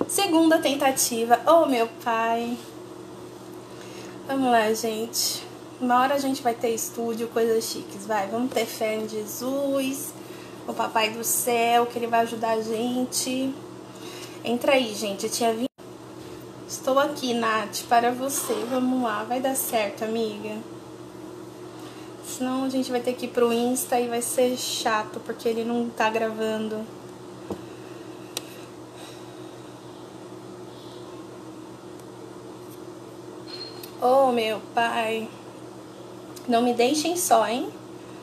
Segunda tentativa. Oh, meu pai. Vamos lá, gente. Uma hora a gente vai ter estúdio, coisas chiques, vai. Vamos ter fé em Jesus, o Papai do Céu, que ele vai ajudar a gente. Entra aí, gente. Eu tinha vindo. Estou aqui, Nath, para você. Vamos lá, vai dar certo, amiga. Senão a gente vai ter que ir pro Insta e vai ser chato, porque ele não tá gravando. Oh, meu pai. Não me deixem só, hein?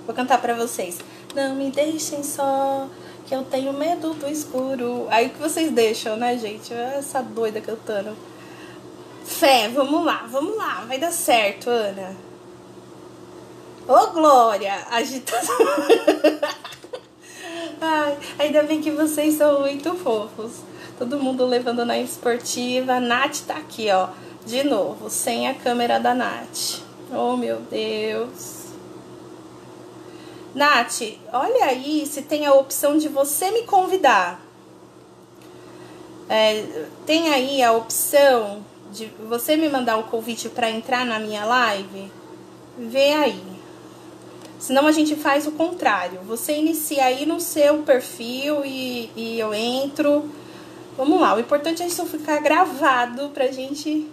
Vou cantar pra vocês. Não me deixem só, que eu tenho medo do escuro. Aí que vocês deixam, né, gente? Essa doida cantando. Fé, vamos lá. Vai dar certo, Ana. Ô, Glória, agitadora. Ai, ainda bem que vocês são muito fofos. Todo mundo levando na esportiva. A Nath tá aqui, ó. De novo, sem a câmera da Nath. Oh, meu Deus. Nath, olha aí se tem a opção de você me convidar. Tem aí a opção de você me mandar um convite para entrar na minha live? Vê aí. Senão a gente faz o contrário. Você inicia aí no seu perfil e eu entro. Vamos lá. O importante é isso ficar gravado pra gente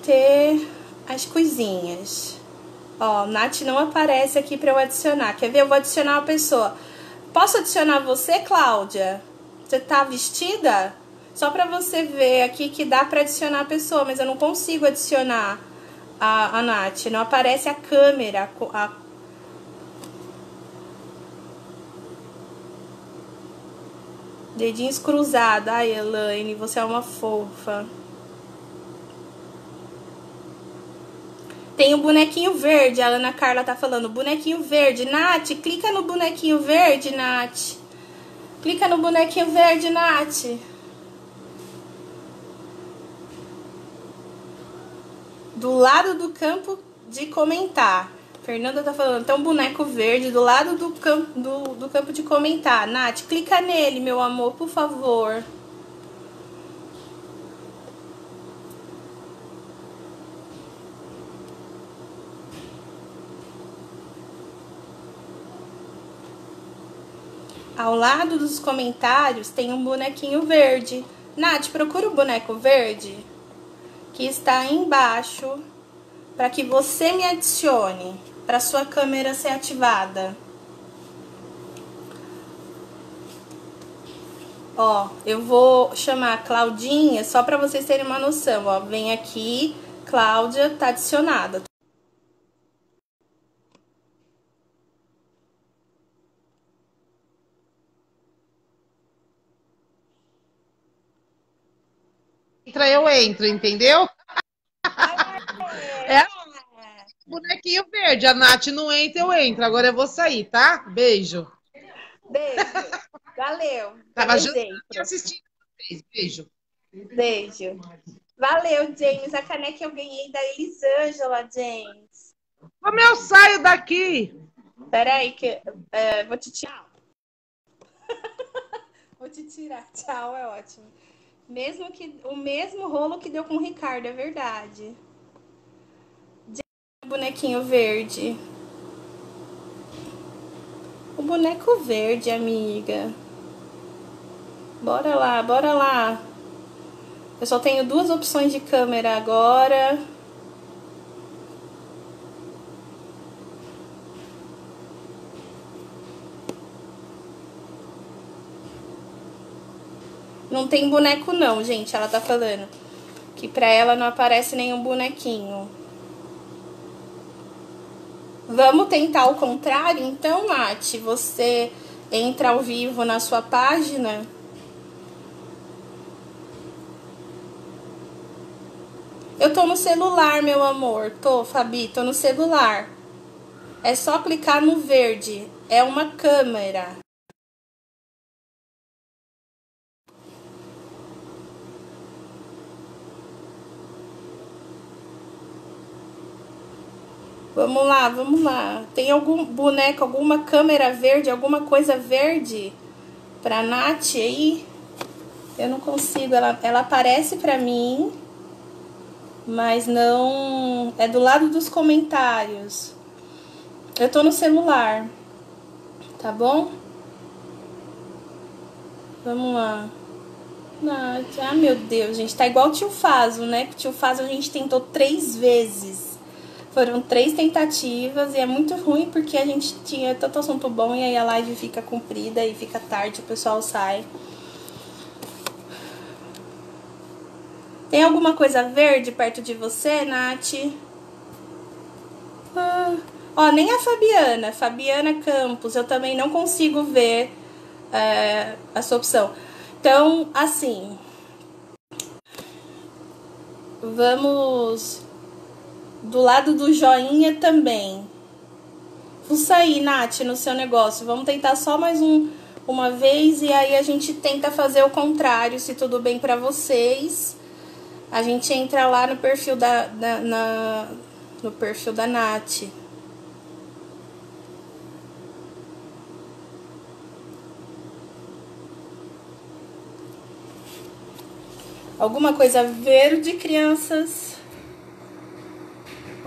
ter as coisinhas. Ó, Nath não aparece aqui pra eu adicionar. Quer ver? Eu vou adicionar uma pessoa. Posso adicionar você, Cláudia? Você tá vestida? Só pra você ver aqui que dá pra adicionar a pessoa, mas eu não consigo adicionar a Nath. Não aparece a câmera. Dedinhos cruzados. Ai, Elaine, você é uma fofa. Tem o bonequinho verde, a Ana Carla tá falando. Bonequinho verde. Nath, clica no bonequinho verde, Nath. Clica no bonequinho verde, Nath. Do lado do campo de comentar. Fernanda tá falando, tem um boneco verde do lado do campo de comentar. Nath, clica nele, meu amor, por favor. Ao lado dos comentários tem um bonequinho verde. Nath, procura o boneco verde que está aí embaixo para que você me adicione, para sua câmera ser ativada. Ó, eu vou chamar a Claudinha só para vocês terem uma noção, ó. Vem aqui, Cláudia tá adicionada. Eu entro, entendeu? É bonequinho verde. A Nath não entra, eu entro. Agora eu vou sair, tá? Beijo. Beijo. Valeu. Tava justamente assistindo vocês. Beijo. Beijo. Valeu, James. A caneca eu ganhei da Elisângela, James. Como eu saio daqui? Peraí, que vou te tirar. Vou te tirar. Tchau, é ótimo. O mesmo rolo que deu com o Ricardo, é verdade. Bonequinho verde. O boneco verde, amiga. Bora lá, bora lá. Eu só tenho 2 opções de câmera agora. Não tem boneco não, gente, ela tá falando. Que pra ela não aparece nenhum bonequinho. Vamos tentar o contrário? Então, Nath, você entra ao vivo na sua página. Eu tô no celular, meu amor. Tô, Fabi, tô no celular. É só clicar no verde. É uma câmera. Vamos lá, vamos lá. Tem algum boneco, alguma câmera verde, alguma coisa verde pra Nath aí? Eu não consigo, ela aparece pra mim, mas não... É do lado dos comentários. Eu tô no celular, tá bom? Vamos lá. Nath, ah, meu Deus, gente, tá igual o tio Faso, né? O tio Faso a gente tentou 3 vezes. Foram 3 tentativas e é muito ruim porque a gente tinha tanto assunto bom e aí a live fica comprida e fica tarde, o pessoal sai. Tem alguma coisa verde perto de você, Nath? Ah, ó, nem a Fabiana, Fabiana Campos, eu também não consigo ver a sua opção. Então, assim, vamos do lado do joinha também. Vou sair, Nath, no seu negócio. Vamos tentar só mais uma vez e aí a gente tenta fazer o contrário, se tudo bem pra vocês. A gente entra lá no perfil no perfil da Nath. Alguma coisa verde, crianças?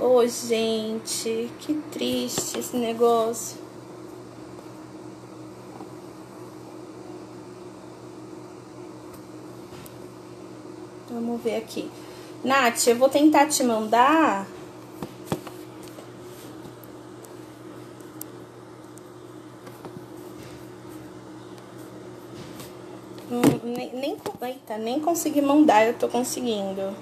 Ô, gente, que triste esse negócio. Vamos ver aqui. Nath, eu vou tentar te mandar. Nem consegui mandar, eu tô conseguindo.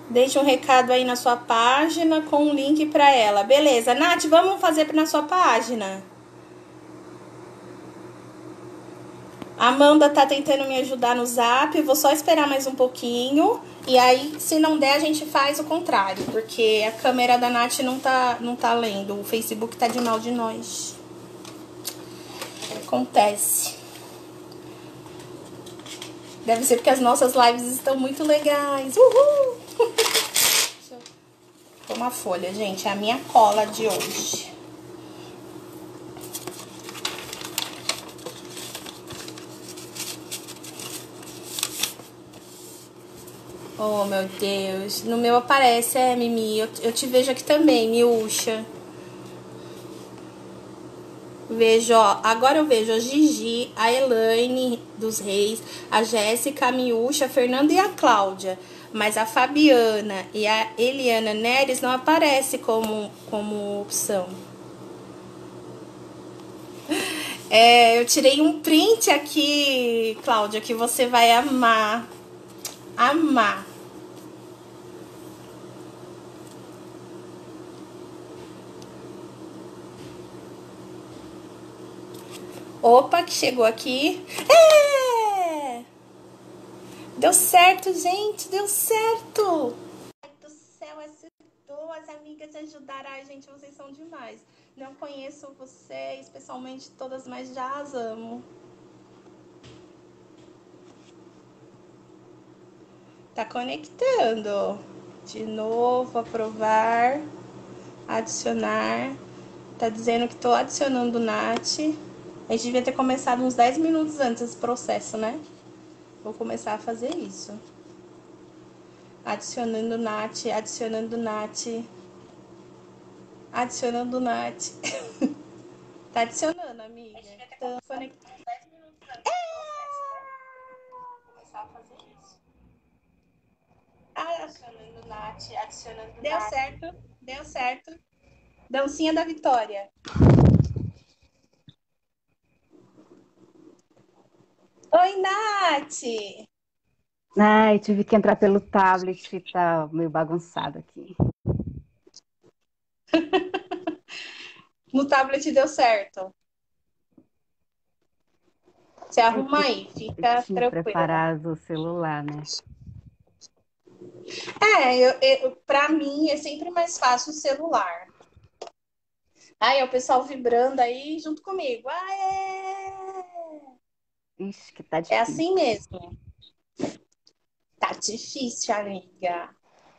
Deixe um recado aí na sua página com um link para ela. Beleza, Nath, vamos fazer na sua página. A Amanda tá tentando me ajudar no Zap, vou só esperar mais um pouquinho. E aí, se não der, a gente faz o contrário, porque a câmera da Nath não tá lendo. O Facebook tá de mal de nós. Acontece. Deve ser porque as nossas lives estão muito legais. Uhul! Toma a folha, gente. É a minha cola de hoje. Oh, meu Deus. No meu aparece, Mimi. Eu te vejo aqui também, Miúcha. Vejo, ó. Agora eu vejo a Gigi, a Elaine dos Reis, a Jéssica, a Miúcha, a Fernanda e a Cláudia. Mas a Fabiana e a Eliana Neres não aparece como opção. Eu tirei um print aqui, Cláudia, que você vai amar. Amar. Opa, que chegou aqui. Deu certo, gente, deu certo. Ai do céu, acertou. As amigas ajudaram. Ai, gente, vocês são demais. Não conheço vocês, pessoalmente todas, mas já as amo. Tá conectando. De novo, aprovar, adicionar. Tá dizendo que tô adicionando o Nath. A gente devia ter começado uns 10 minutos antes esse processo, né? Vou começar a fazer isso. Adicionando Nath, adicionando Nath. Adicionando Nath. Tá adicionando, amiga. Então, conectando 10 minutos antes. Vou começar a fazer isso. Adicionando Nath, adicionando Deu Nath. Certo, deu certo. Dancinha da vitória. Oi, Nath! Ai, tive que entrar pelo tablet, tá meio bagunçado aqui. No tablet deu certo. Você arruma aí, fica Eu tinha tranquila. preparado o celular, né? Pra mim é sempre mais fácil o celular. Ai, é o pessoal vibrando aí junto comigo. Aê! Ixi, que tá É difícil. assim mesmo. Tá difícil, amiga.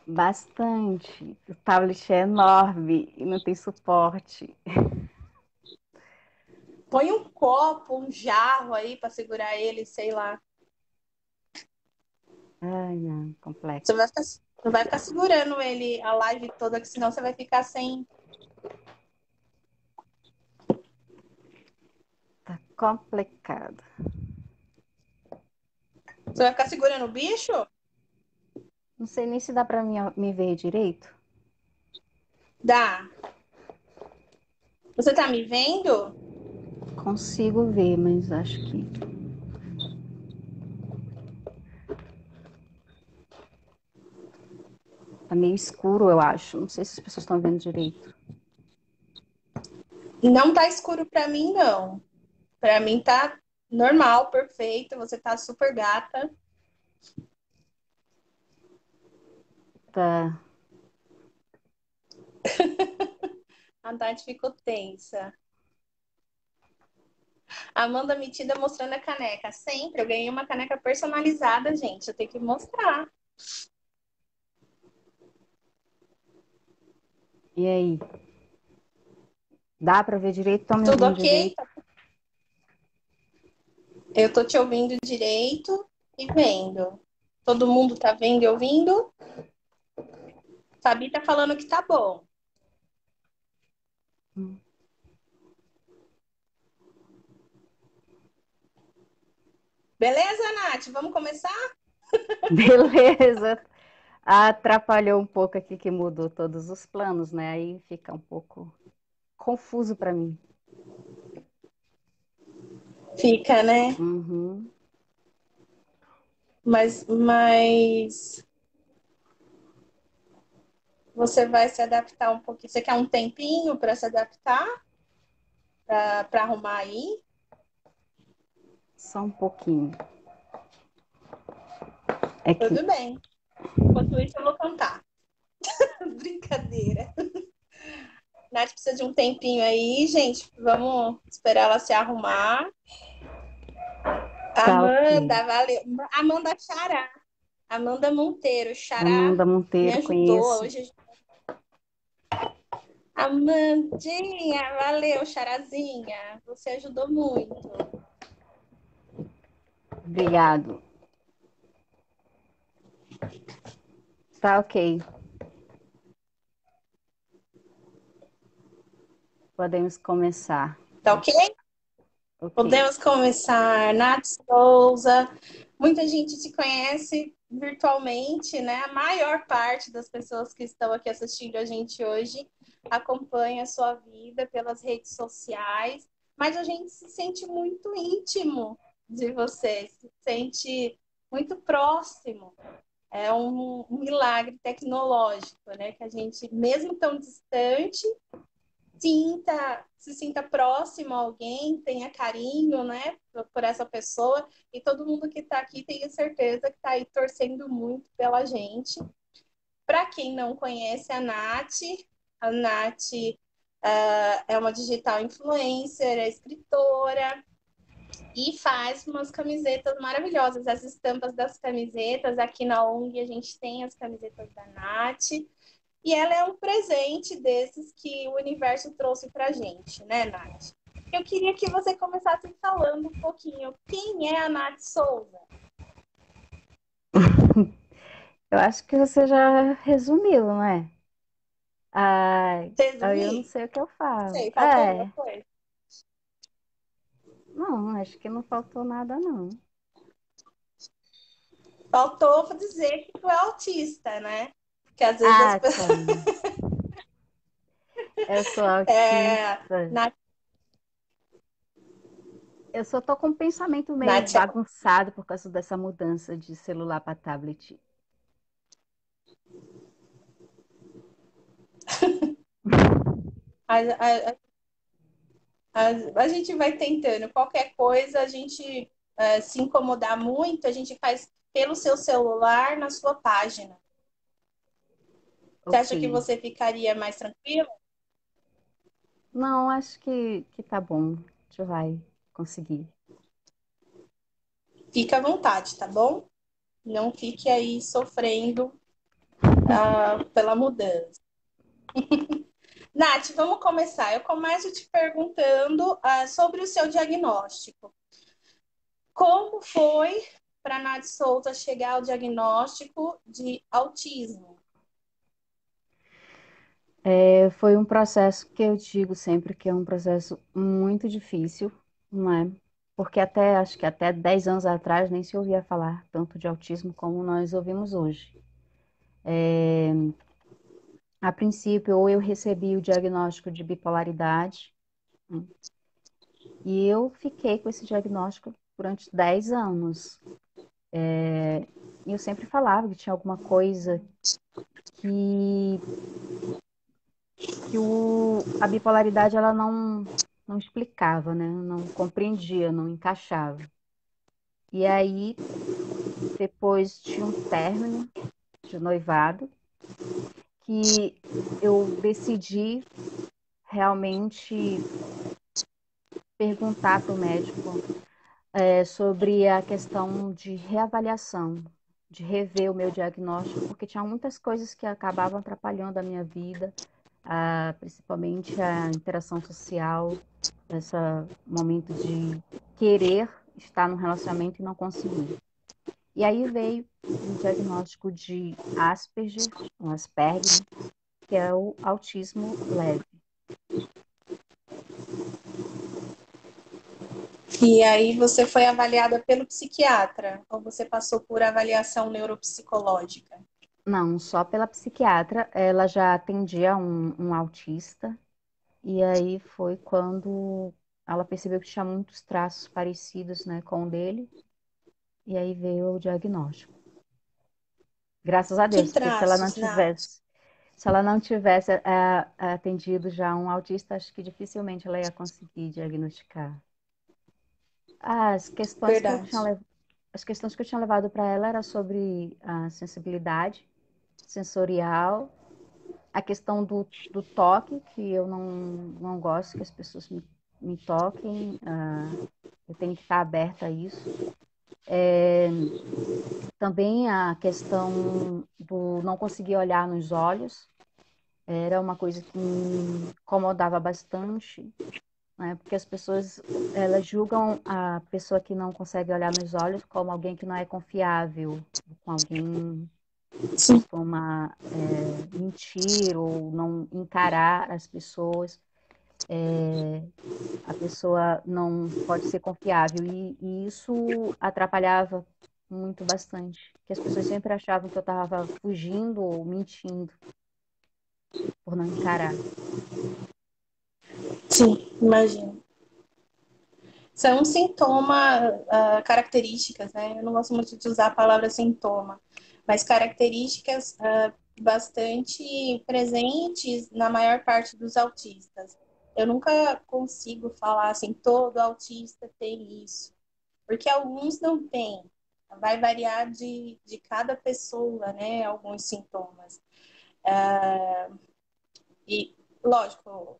Bastante. O tablet é enorme e não tem suporte. Põe um copo, um jarro aí pra segurar ele, sei lá. Ai, não, complexo. Você vai ficar, não vai ficar segurando ele a live toda, que senão você vai ficar sem. Tá complicado. Você vai ficar segurando o bicho? Não sei nem se dá pra me ver direito. Dá. Você tá me vendo? Consigo ver, mas acho que tá meio escuro, eu acho. Não sei se as pessoas estão vendo direito. Não tá escuro pra mim, não. Pra mim tá normal, perfeito. Você tá super gata. Tá. A Tati ficou tensa. Amanda metida mostrando a caneca. Sempre. Eu ganhei uma caneca personalizada, gente. Eu tenho que mostrar. E aí? Dá pra ver direito? Estão me Tudo ouvindo ok? direito? Eu tô te ouvindo direito e vendo. Todo mundo tá vendo e ouvindo? Fabi tá falando que tá bom. Hum. Beleza, Nath? Vamos começar? Beleza. Atrapalhou um pouco aqui que mudou todos os planos, né? Aí fica um pouco confuso pra mim. Fica, né? Uhum. Mas você vai se adaptar um pouquinho. Você quer um tempinho para se adaptar? Para arrumar aí? Só um pouquinho. É que Tudo bem. Enquanto isso, eu vou cantar. Brincadeira. Nath precisa de um tempinho aí, gente. Vamos esperar ela se arrumar. tá ok. Amanda, valeu. Amanda Xará. Amanda Monteiro. Xará Amanda me Monteiro, ajudou conheço. hoje. Amandinha, valeu, Charazinha. Você ajudou muito. Obrigado. Tá ok. Podemos começar. Tá ok? Ok. Podemos começar. Nath Souza. Muita gente te conhece virtualmente, né? A maior parte das pessoas que estão aqui assistindo a gente hoje acompanha a sua vida pelas redes sociais, mas a gente se sente muito íntimo de você, se sente muito próximo. É um milagre tecnológico, né? Que a gente, mesmo tão distante, se sinta próximo a alguém, tenha carinho, né, por essa pessoa. E todo mundo que está aqui, tenho certeza que está aí torcendo muito pela gente. Para quem não conhece a Nath é uma digital influencer, é escritora e faz umas camisetas maravilhosas. As estampas das camisetas, aqui na ONG a gente tem as camisetas da Nath. E ela é um presente desses que o universo trouxe pra gente, né, Nath? Eu queria que você começasse falando um pouquinho. Quem é a Nath Souza? Eu acho que você já resumiu, não é? Ai, aí eu não Resumir? sei o que eu falo. Sei, faltou alguma É, coisa? não, acho que não faltou nada, não. Faltou dizer que tu é autista, né? Porque às vezes as Ah, pessoas. tá. Eu sou É, autista. Nath, Eu só tô com um pensamento meio Nath, bagunçado por causa dessa mudança de celular para tablet. a, a, a gente vai tentando. Qualquer coisa, a gente se incomodar muito, a gente faz pelo seu celular na sua página. Você Ok. acha que você ficaria mais tranquilo? Não, acho que tá bom. A gente vai conseguir. Fica à vontade, tá bom? Não fique aí sofrendo pela mudança. Nath, vamos começar. Eu começo te perguntando sobre o seu diagnóstico. Como foi para Nath Souza chegar ao diagnóstico de autismo? Foi um processo que eu digo sempre que é um processo muito difícil, não é? Porque acho que até 10 anos atrás nem se ouvia falar tanto de autismo como nós ouvimos hoje. A princípio, ou eu recebi o diagnóstico de bipolaridade, né? E eu fiquei com esse diagnóstico durante 10 anos. E eu sempre falava que tinha alguma coisa que, a bipolaridade ela não explicava, né? Não compreendia, não encaixava. E aí, depois de um término de noivado, que eu decidi realmente perguntar para o médico sobre a questão de reavaliação, de rever o meu diagnóstico, porque tinha muitas coisas que acabavam atrapalhando a minha vida, principalmente a interação social, esse momento de querer estar num relacionamento e não conseguir. E aí veio o diagnóstico de Asperger, um Asperger, né, que é o autismo leve. E aí você foi avaliada pelo psiquiatra ou você passou por avaliação neuropsicológica? Não, só pela psiquiatra, ela já atendia um autista, e aí foi quando ela percebeu que tinha muitos traços parecidos, né, com o dele, e aí veio o diagnóstico. Graças a Que Deus, porque traços, Nath? se ela não tivesse atendido já um autista, acho que dificilmente ela ia conseguir diagnosticar. As questões que eu tinha, Verdade. as questões que eu tinha levado para ela era sobre a sensibilidade sensorial, a questão do toque, que eu não gosto que as pessoas me toquem, eu tenho que estar aberta a isso. Também a questão do não conseguir olhar nos olhos, era uma coisa que me incomodava bastante, né? Porque as pessoas elas julgam a pessoa que não consegue olhar nos olhos como alguém que não é confiável, com alguém que Sim. costuma mentir ou não encarar as pessoas. A pessoa não pode ser confiável e isso atrapalhava muito bastante, que as pessoas sempre achavam que eu estava fugindo ou mentindo por não encarar. Sim, imagino. São sintoma, características, né? Eu não gosto muito de usar a palavra sintoma, mas características bastante presentes na maior parte dos autistas. Eu nunca consigo falar assim, todo autista tem isso, porque alguns não têm. Vai variar de cada pessoa, né? Alguns sintomas. E, lógico,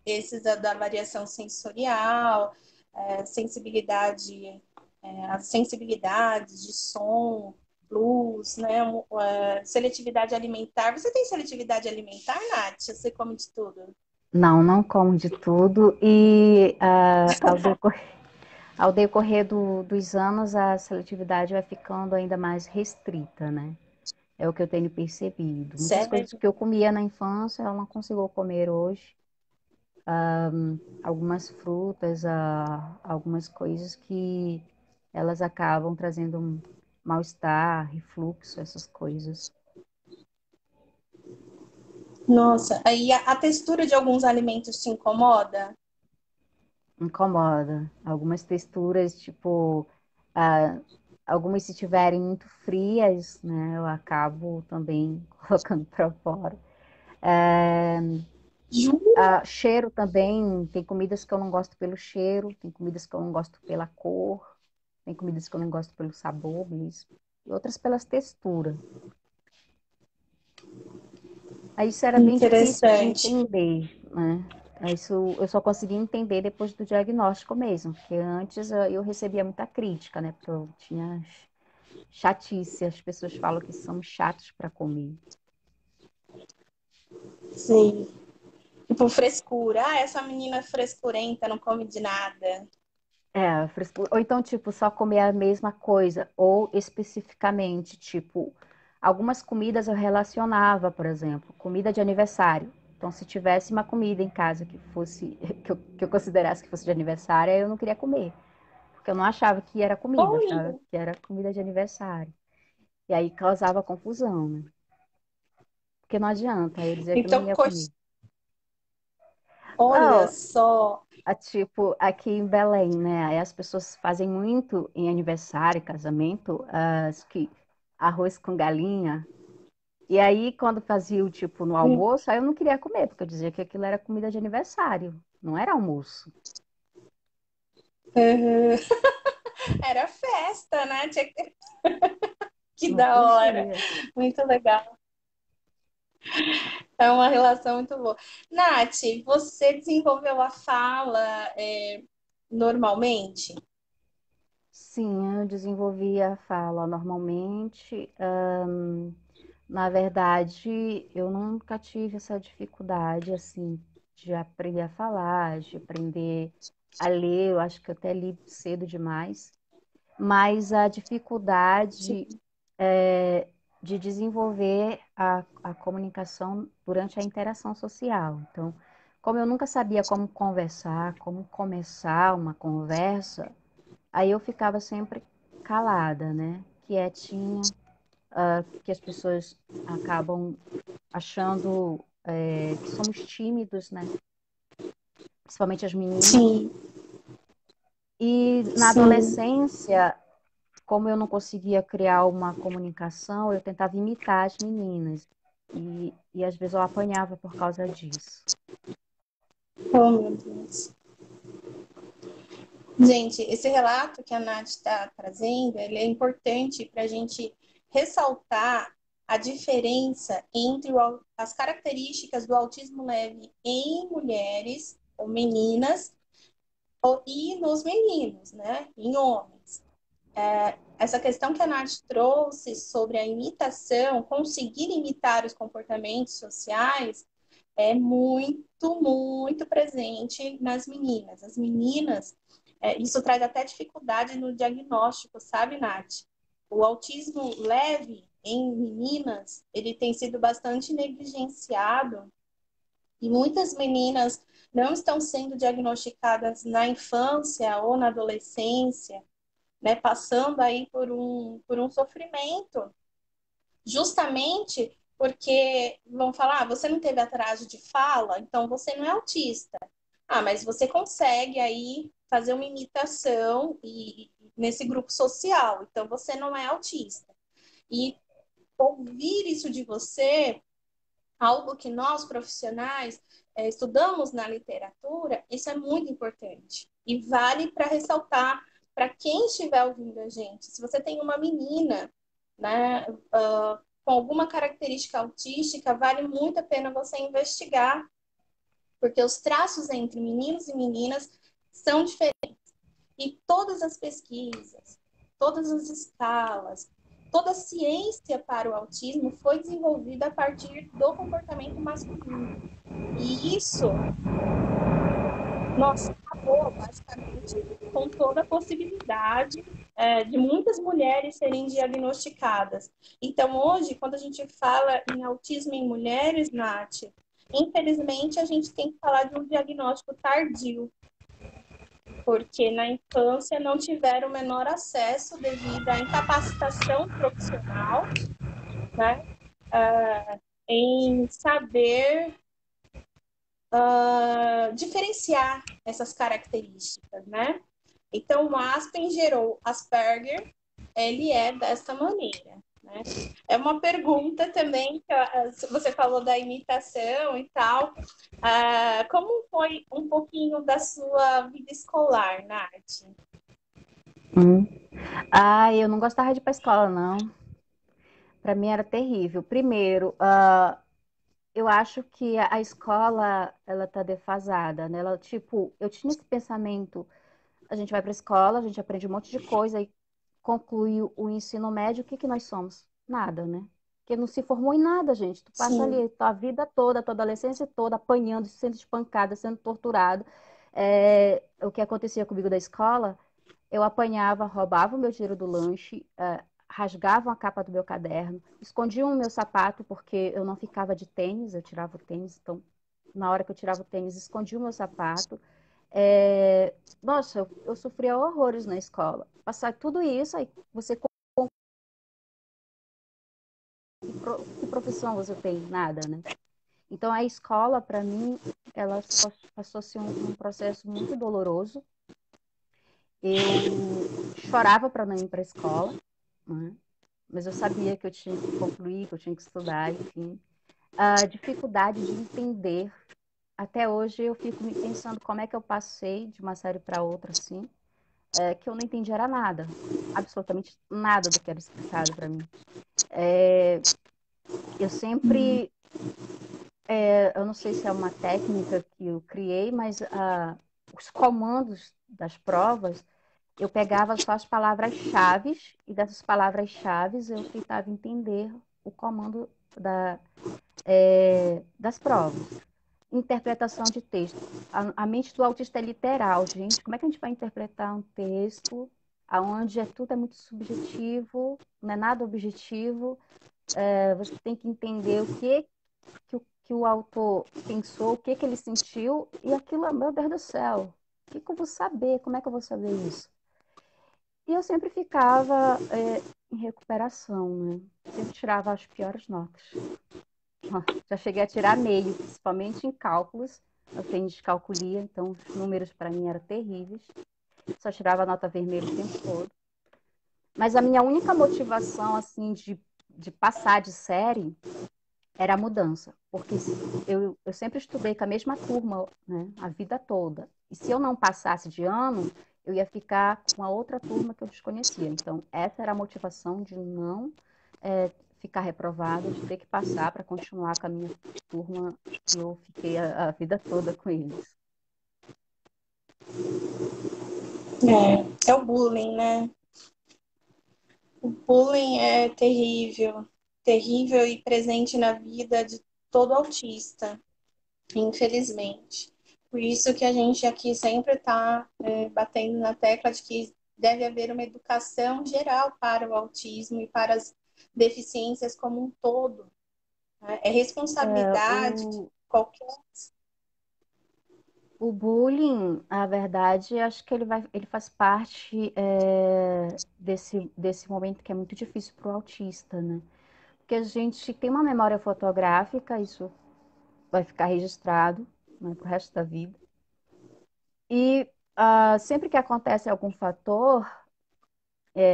esses da variação sensorial, sensibilidade, as sensibilidades de som, luz, né? Seletividade alimentar. Você tem seletividade alimentar, Nath? Você come de tudo? Não, não como de tudo e ao decorrer dos anos a seletividade vai ficando ainda mais restrita, né? É o que eu tenho percebido. Muitas coisas Sério? que eu comia na infância eu não consigo comer hoje. Algumas frutas, algumas coisas que elas acabam trazendo um mal-estar, refluxo, essas coisas. Nossa, aí a textura de alguns alimentos te incomoda? Incomoda. Algumas texturas, tipo, ah, algumas se tiverem muito frias, né, eu acabo também colocando para fora. Jura? Cheiro também, tem comidas que eu não gosto pelo cheiro, tem comidas que eu não gosto pela cor, tem comidas que eu não gosto pelo sabor mesmo, e outras pelas texturas. Aí isso era bem difícil de Interessante. entender, né? Isso eu só consegui entender depois do diagnóstico mesmo, porque antes eu recebia muita crítica, né? Porque eu tinha chatice, as pessoas falam que somos chatos para comer. Sim. Tipo, frescura. Ah, essa menina frescurenta, não come de nada. Frescura. Ou então, tipo, só comer a mesma coisa. Ou especificamente, tipo, algumas comidas eu relacionava, por exemplo, comida de aniversário. Então, se tivesse uma comida em casa que fosse, que eu considerasse que fosse de aniversário, eu não queria comer. Porque eu não achava que era comida, achava Olha, que era comida de aniversário. E aí causava confusão, né? Porque não adianta, aí eu dizia que eu não então, ia comer. olha Oh, só. tipo, aqui em Belém, né? Aí as pessoas fazem muito em aniversário, casamento, que arroz com galinha. E aí, quando fazia o tipo no almoço, aí eu não queria comer, porque eu dizia que aquilo era comida de aniversário, não era almoço. Uhum. Era festa, né? Que Não da hora. podia. Muito legal. É uma relação muito boa. Nath, você desenvolveu a fala normalmente? Sim, eu desenvolvia a fala normalmente. Na verdade, eu nunca tive essa dificuldade, assim, de aprender a falar, de aprender a ler. Eu acho que eu até li cedo demais. Mas a dificuldade de desenvolver a comunicação durante a interação social. Então, como eu nunca sabia como conversar, como começar uma conversa, aí eu ficava sempre calada, né? Quietinha, que as pessoas acabam achando que somos tímidos, né? Principalmente as meninas. Sim, E na sim. adolescência, como eu não conseguia criar uma comunicação, eu tentava imitar as meninas. E às vezes eu apanhava por causa disso. Oh, meu Deus. Gente, esse relato que a Nath está trazendo, ele é importante para a gente ressaltar a diferença entre as características do autismo leve em mulheres ou meninas e nos meninos, né? Em homens. Essa questão que a Nath trouxe sobre a imitação, conseguir imitar os comportamentos sociais, é muito, muito presente nas meninas. As meninas, isso traz até dificuldade no diagnóstico, sabe, Nath? O autismo leve em meninas, ele tem sido bastante negligenciado e muitas meninas não estão sendo diagnosticadas na infância ou na adolescência, né, passando aí por um sofrimento, justamente porque vão falar, você não teve atraso de fala, então você não é autista. Ah, mas você consegue aí fazer uma imitação nesse grupo social, então você não é autista. E ouvir isso de você, algo que nós profissionais estudamos na literatura, isso é muito importante. E vale para ressaltar para quem estiver ouvindo a gente. Se você tem uma menina, né, com alguma característica autística, vale muito a pena você investigar, porque os traços entre meninos e meninas são diferentes. E todas as pesquisas, todas as escalas, toda a ciência para o autismo foi desenvolvida a partir do comportamento masculino. E isso, nossa, acabou basicamente com toda a possibilidade de muitas mulheres serem diagnosticadas. Então, hoje, quando a gente fala em autismo em mulheres, Nath, infelizmente a gente tem que falar de um diagnóstico tardio, porque na infância não tiveram o menor acesso devido à incapacitação profissional, né, em saber diferenciar essas características, né? Então, o Aspen gerou Asperger, ele é dessa maneira, né? É uma pergunta também, que você falou da imitação e tal. Como foi um pouquinho da sua vida escolar, Nath? Hum. Eu não gostava de ir para escola, não. Para mim era terrível. Primeiro, eu acho que a escola ela tá defasada, né? Ela, tipo, eu tinha esse pensamento, a gente vai para a escola, a gente aprende um monte de coisa e conclui o ensino médio, o que que nós somos? Nada, né? porque não se formou em nada, gente. Tu passa Sim, ali tua vida toda, tua adolescência toda, apanhando, sendo espancada, sendo torturado. O que acontecia comigo da escola, eu apanhava, roubava o meu dinheiro do lanche, rasgavam a capa do meu caderno, escondiam o meu sapato, porque eu não ficava de tênis, eu tirava o tênis, então, na hora que eu tirava o tênis, escondia o meu sapato. Nossa, eu sofria horrores na escola. Passar tudo isso, aí você que profissão você tem? Nada, né? Então a escola, para mim, ela passou a ser um processo muito doloroso. Eu chorava para não ir para a escola, né? Mas eu sabia que eu tinha que concluir, que eu tinha que estudar, enfim. A dificuldade de entender. Até hoje eu fico me pensando como é que eu passei de uma série para outra, assim, que eu não entendi era nada, absolutamente nada do que era explicado para mim. Eu sempre eu não sei se é uma técnica que eu criei, mas os comandos das provas, eu pegava só as palavras-chave e dessas palavras-chave eu tentava entender o comando das provas. Interpretação de texto. A mente do autista é literal, gente. Como é que a gente vai interpretar um texto onde tudo é muito subjetivo, não é nada objetivo? Você tem que entender que o autor pensou, o que que ele sentiu, e aquilo, meu Deus do céu, o que que eu vou saber? Como é que eu vou saber isso? E eu sempre ficava em recuperação, né? Sempre tirava as piores notas. Já cheguei a tirar meio, principalmente em cálculos. Eu tenho descalculia, então os números para mim eram terríveis. Só tirava nota vermelha o tempo todo. Mas a minha única motivação, assim, de passar de série era a mudança, porque eu sempre estudei com a mesma turma, né, a vida toda. E se eu não passasse de ano, eu ia ficar com a outra turma que eu desconhecia. Então, essa era a motivação de não ficar reprovada, de ter que passar para continuar com a minha turma que eu fiquei a vida toda com eles. é o bullying, né? O bullying é terrível, terrível e presente na vida de todo autista, infelizmente. Por isso que a gente aqui sempre está batendo na tecla de que deve haver uma educação geral para o autismo e para as deficiências como um todo, né? É responsabilidade de O, qualquer. o bullying, a verdade, acho que ele faz parte desse momento que é muito difícil para o autista, né? Porque a gente tem uma memória fotográfica, isso vai ficar registrado, né, para o resto da vida. E sempre que acontece algum fator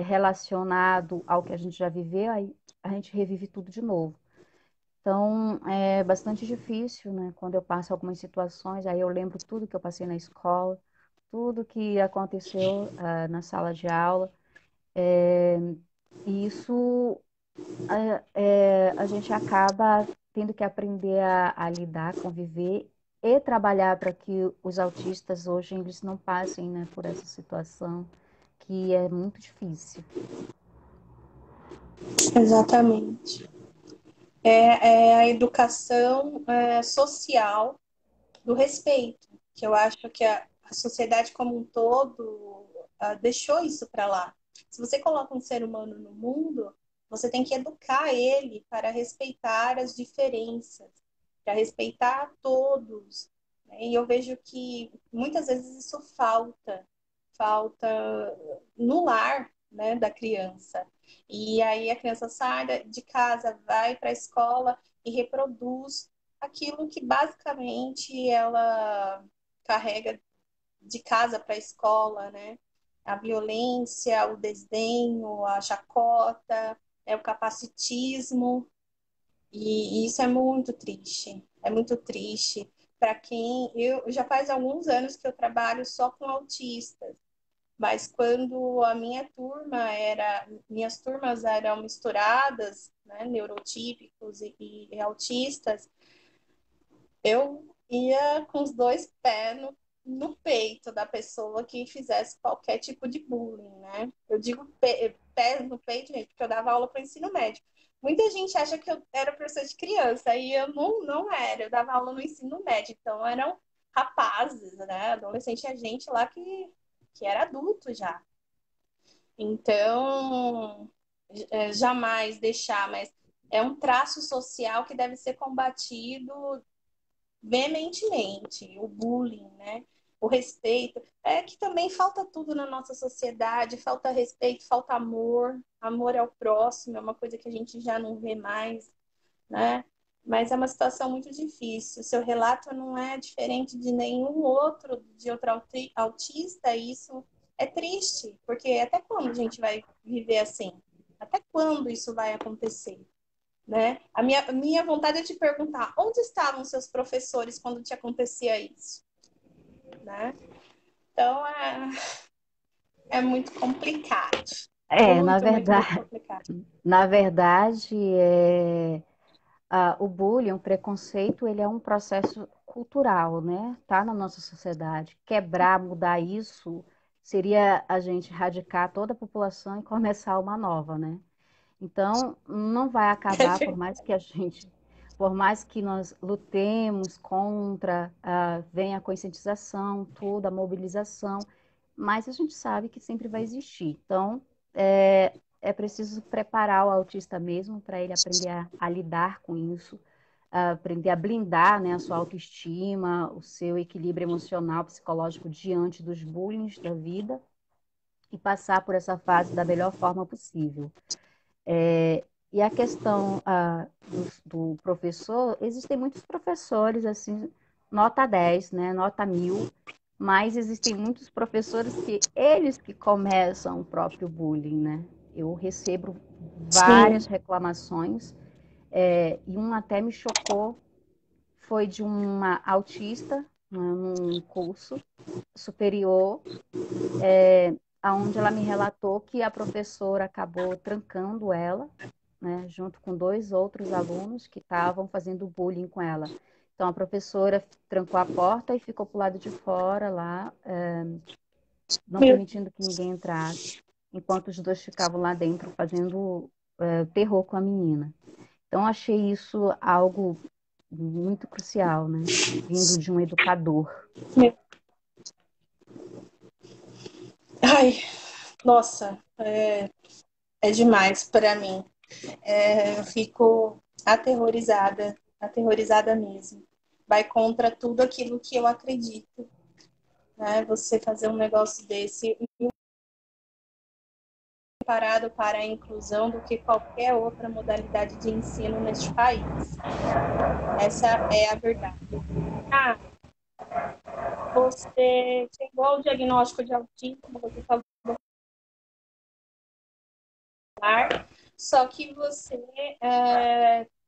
relacionado ao que a gente já viveu, aí a gente revive tudo de novo. Então, é bastante difícil, né? Quando eu passo algumas situações, aí eu lembro tudo que eu passei na escola, tudo que aconteceu na sala de aula. E isso a gente acaba tendo que aprender a lidar, conviver e trabalhar para que os autistas hoje eles não passem, né, por essa situação que é muito difícil. Exatamente. É a educação social do respeito, que eu acho que a sociedade como um todo deixou isso para lá. Se você coloca um ser humano no mundo, você tem que educar ele para respeitar as diferenças, para respeitar todos, né? E eu vejo que muitas vezes isso falta no lar, né, da criança. E aí a criança sai de casa, vai para a escola e reproduz aquilo que basicamente ela carrega de casa para a escola, né? A violência, o desdenho, a chacota, o capacitismo, e isso é muito triste. É muito triste para quem eu já faz alguns anos que eu trabalho só com autistas, mas quando a minhas turmas eram misturadas, né, neurotípicos e autistas, eu ia com os dois pés no peito da pessoa que fizesse qualquer tipo de bullying, né? Eu digo pés no peito, gente, porque eu dava aula para o ensino médio. Muita gente acha que eu era professora de criança, e eu não era. Eu dava aula no ensino médio, então eram rapazes, né? Adolescente, a gente lá que era adulto já. Então, jamais deixar, mas é um traço social que deve ser combatido veementemente, o bullying, né? O respeito. É que também falta tudo na nossa sociedade, falta respeito, falta amor, amor ao próximo, é uma coisa que a gente já não vê mais, né? Mas é uma situação muito difícil. O seu relato não é diferente de nenhum outro, de outro autista, e isso é triste, porque até quando a gente vai viver assim? Até quando isso vai acontecer? Né? A minha vontade é te perguntar, onde estavam seus professores quando te acontecia isso? Né? Então, é muito complicado. É, Muito, muito, muito complicado. na verdade, o bullying, o preconceito, ele é um processo cultural, né? Tá na nossa sociedade. Quebrar, mudar isso, seria a gente erradicar toda a população e começar uma nova, né? Então, não vai acabar, por mais que nós lutemos contra, venha a conscientização, tudo, a mobilização, mas a gente sabe que sempre vai existir. Então, é preciso preparar o autista mesmo para ele aprender a lidar com isso, a aprender a blindar, né, a sua autoestima, o seu equilíbrio emocional, psicológico diante dos bullying da vida e passar por essa fase da melhor forma possível. E a questão do professor, existem muitos professores, assim, nota 10, né, nota 1000, mas existem muitos professores que eles que começam o próprio bullying, né? Eu recebo várias Sim. reclamações, e um até me chocou, foi de uma autista, né, num curso superior, onde ela me relatou que a professora acabou trancando ela, né, junto com dois outros alunos que estavam fazendo bullying com ela. Então, a professora trancou a porta e ficou para o lado de fora lá, não Meu, permitindo que ninguém entrasse, enquanto os dois ficavam lá dentro fazendo terror com a menina. Então, achei isso algo muito crucial, né, vindo de um educador. meu. Ai, nossa, é demais para mim. Eu fico aterrorizada, aterrorizada mesmo. Vai contra tudo aquilo que eu acredito, né? Você fazer um negócio desse preparado para a inclusão do que qualquer outra modalidade de ensino neste país. Essa é a verdade. Ah, você chegou ao diagnóstico de autismo, você falou, só que você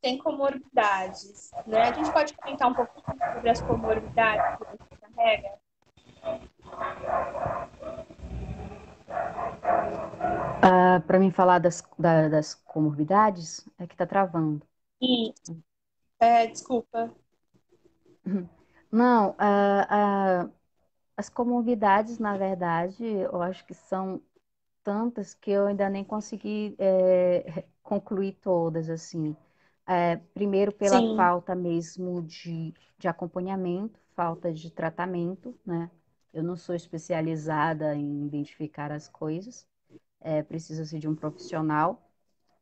tem comorbidades, né? A gente pode comentar um pouco sobre as comorbidades que você carrega? Para mim falar das comorbidades, é que está travando. E, desculpa. Não, as comorbidades, na verdade, eu acho que são tantas que eu ainda nem consegui concluir todas, assim. Primeiro, pela Sim, falta mesmo de acompanhamento, falta de tratamento, né? Eu não sou especializada em identificar as coisas, precisa-se de um profissional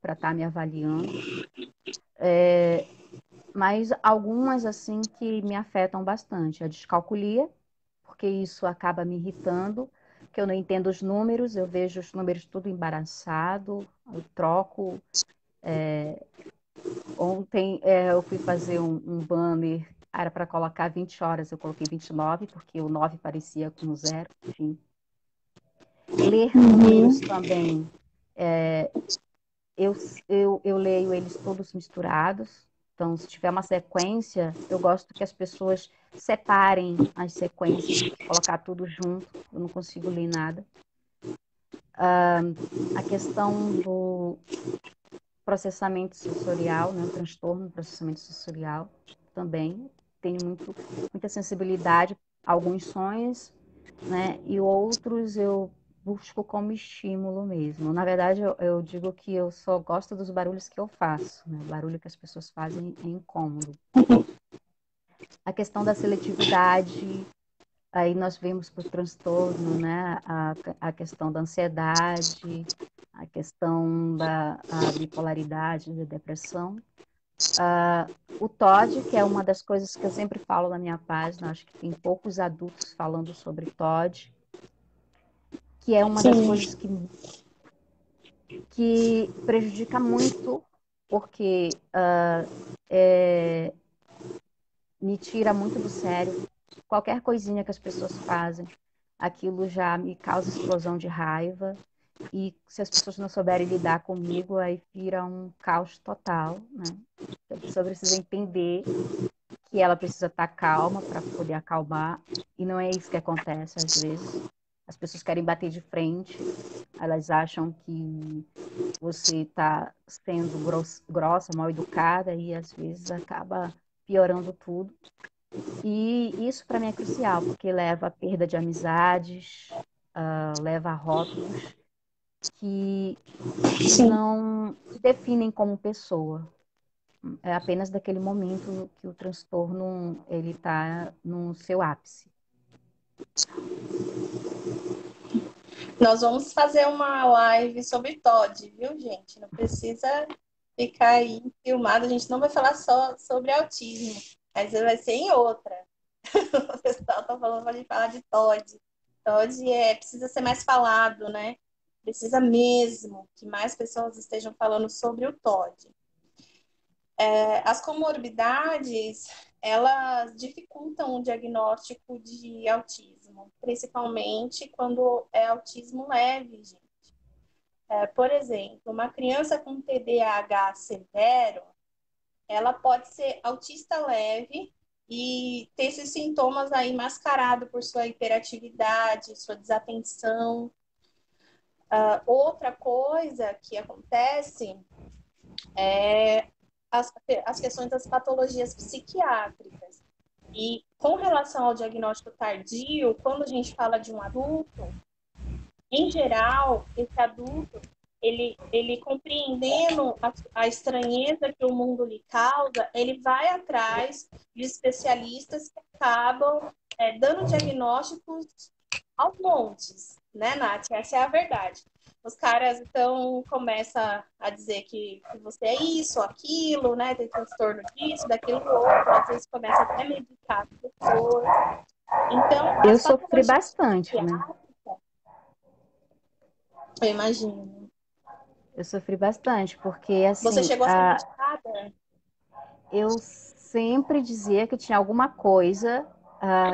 para estar me avaliando, mas algumas, assim, que me afetam bastante. A descalculia, porque isso acaba me irritando, que eu não entendo os números, eu vejo os números tudo embaraçado, eu troco. Ontem eu fui fazer um banner, era para colocar 20 horas, eu coloquei 29, porque o 9 parecia com 0, enfim. Ler números também, eu, eu leio eles todos misturados, então se tiver uma sequência, eu gosto que as pessoas separem as sequências, porque colocar tudo junto, eu não consigo ler nada. A questão do processamento sensorial, né, o transtorno do processamento sensorial também, tenho muita sensibilidade a alguns sonhos, né, e outros eu busco como estímulo mesmo. Na verdade, eu digo que eu só gosto dos barulhos que eu faço, né? O barulho que as pessoas fazem é incômodo. A questão da seletividade, aí nós vemos por transtorno, né? A questão da ansiedade, a questão da bipolaridade, da depressão. O TOD, que é uma das coisas que eu sempre falo na minha página, acho que tem poucos adultos falando sobre TOD, que é uma das Sim. coisas que prejudica muito, porque me tira muito do sério. Qualquer coisinha que as pessoas fazem, aquilo já me causa explosão de raiva. E se as pessoas não souberem lidar comigo, aí vira um caos total, né? A pessoa precisa entender que ela precisa estar calma para poder acalmar. E não é isso que acontece às vezes. As pessoas querem bater de frente, elas acham que você está sendo grossa, mal educada e às vezes acaba piorando tudo. E isso para mim é crucial, porque leva à perda de amizades, leva a rótulos que Sim. não te definem como pessoa. É apenas daquele momento que o transtorno ele está no seu ápice. Nós vamos fazer uma live sobre TOD, viu, gente? Não precisa ficar aí filmado. A gente não vai falar só sobre autismo, mas vai ser em outra. O pessoal tá falando para a gente falar de TOD. TOD precisa ser mais falado, né? Precisa mesmo que mais pessoas estejam falando sobre o TOD. As comorbidades, elas dificultam o diagnóstico de autismo, principalmente quando é autismo leve, gente. Por exemplo, uma criança com TDAH severo, ela pode ser autista leve e ter esses sintomas aí mascarado por sua hiperatividade, sua desatenção. Outra coisa que acontece é as questões das patologias psiquiátricas. E com relação ao diagnóstico tardio, quando a gente fala de um adulto, em geral, esse adulto, ele compreendendo a estranheza que o mundo lhe causa, ele vai atrás de especialistas que acabam dando diagnósticos aos montes, né, Nath? Essa é a verdade. Os caras, então, começam a dizer que você é isso, aquilo, né? Tem transtorno disso, daquilo, outro. Às vezes começa até a medicar a pessoa. Então, Eu as sofri patologias bastante, né? psiquiátricas, eu imagino. Eu sofri bastante, porque Você assim, chegou a ser medicada? eu sempre dizia que tinha alguma coisa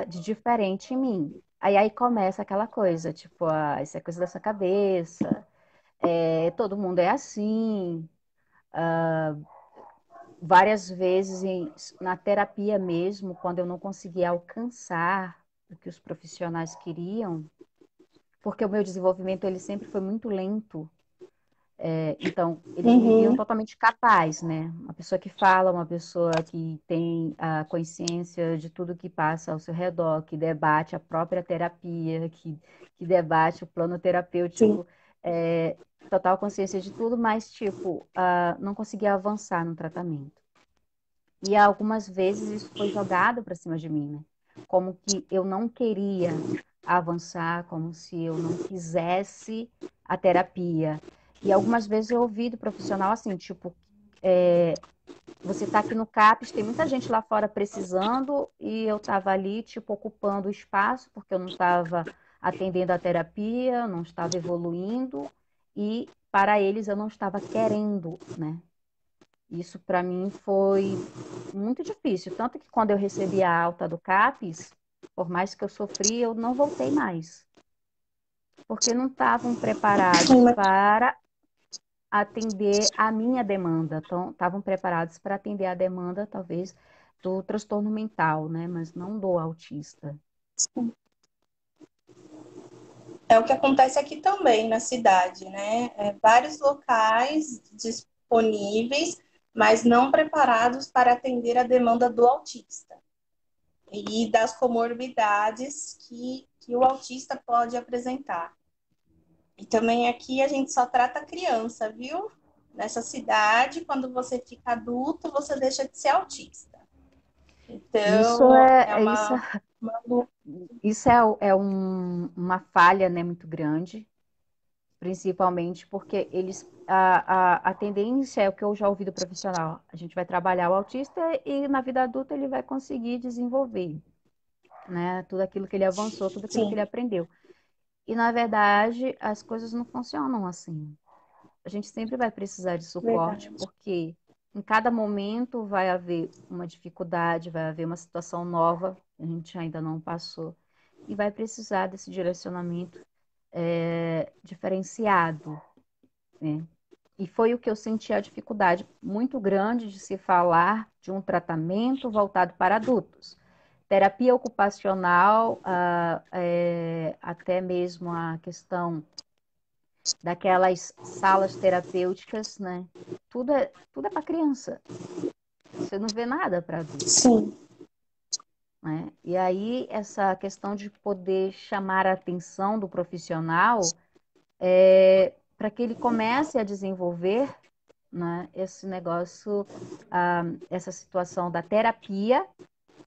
de diferente em mim. Aí começa aquela coisa, tipo, isso é coisa dessa cabeça, todo mundo é assim. Várias vezes na terapia mesmo, quando eu não conseguia alcançar o que os profissionais queriam, porque o meu desenvolvimento ele sempre foi muito lento. Então, eles me viam Uhum. totalmente capaz, né? Uma pessoa que fala, uma pessoa que tem a consciência de tudo que passa ao seu redor, que debate a própria terapia, que debate o plano Sim. terapêutico, total consciência de tudo, mas, tipo, não conseguia avançar no tratamento. E algumas vezes isso foi jogado para cima de mim, né? Como que eu não queria avançar, como se eu não quisesse a terapia. E algumas vezes eu ouvi do profissional assim, tipo, você está aqui no CAPES, tem muita gente lá fora precisando e eu estava ali, tipo, ocupando o espaço porque eu não estava atendendo a terapia, não estava evoluindo e para eles eu não estava querendo, né? Isso para mim foi muito difícil, tanto que quando eu recebi a alta do CAPES, por mais que eu sofri, eu não voltei mais, porque não estavam preparados para atender a minha demanda, então estavam preparados para atender a demanda, talvez, do transtorno mental, né, mas não do autista. É o que acontece aqui também na cidade, né? Vários locais disponíveis, mas não preparados para atender a demanda do autista e das comorbidades que o autista pode apresentar. E também aqui a gente só trata criança, viu? Nessa cidade, quando você fica adulto, você deixa de ser autista. Isso Então, é é, isso, uma luta. isso é uma falha, né, muito grande, principalmente porque a tendência é o que eu já ouvi do profissional. A gente vai trabalhar o autista e na vida adulta ele vai conseguir desenvolver, né, tudo aquilo que ele avançou, tudo aquilo que ele Sim, aprendeu. E na verdade, as coisas não funcionam assim. A gente sempre vai precisar de suporte, verdade. porque em cada momento vai haver uma dificuldade, vai haver uma situação nova que a gente ainda não passou, e vai precisar desse direcionamento diferenciado, né? E foi o que eu senti a dificuldade muito grande de se falar de um tratamento voltado para adultos. Terapia ocupacional, até mesmo a questão daquelas salas terapêuticas, né? Tudo é para criança. Você não vê nada para adulto, Sim, né? E aí essa questão de poder chamar a atenção do profissional para que ele comece a desenvolver, né, esse negócio, essa situação da terapia,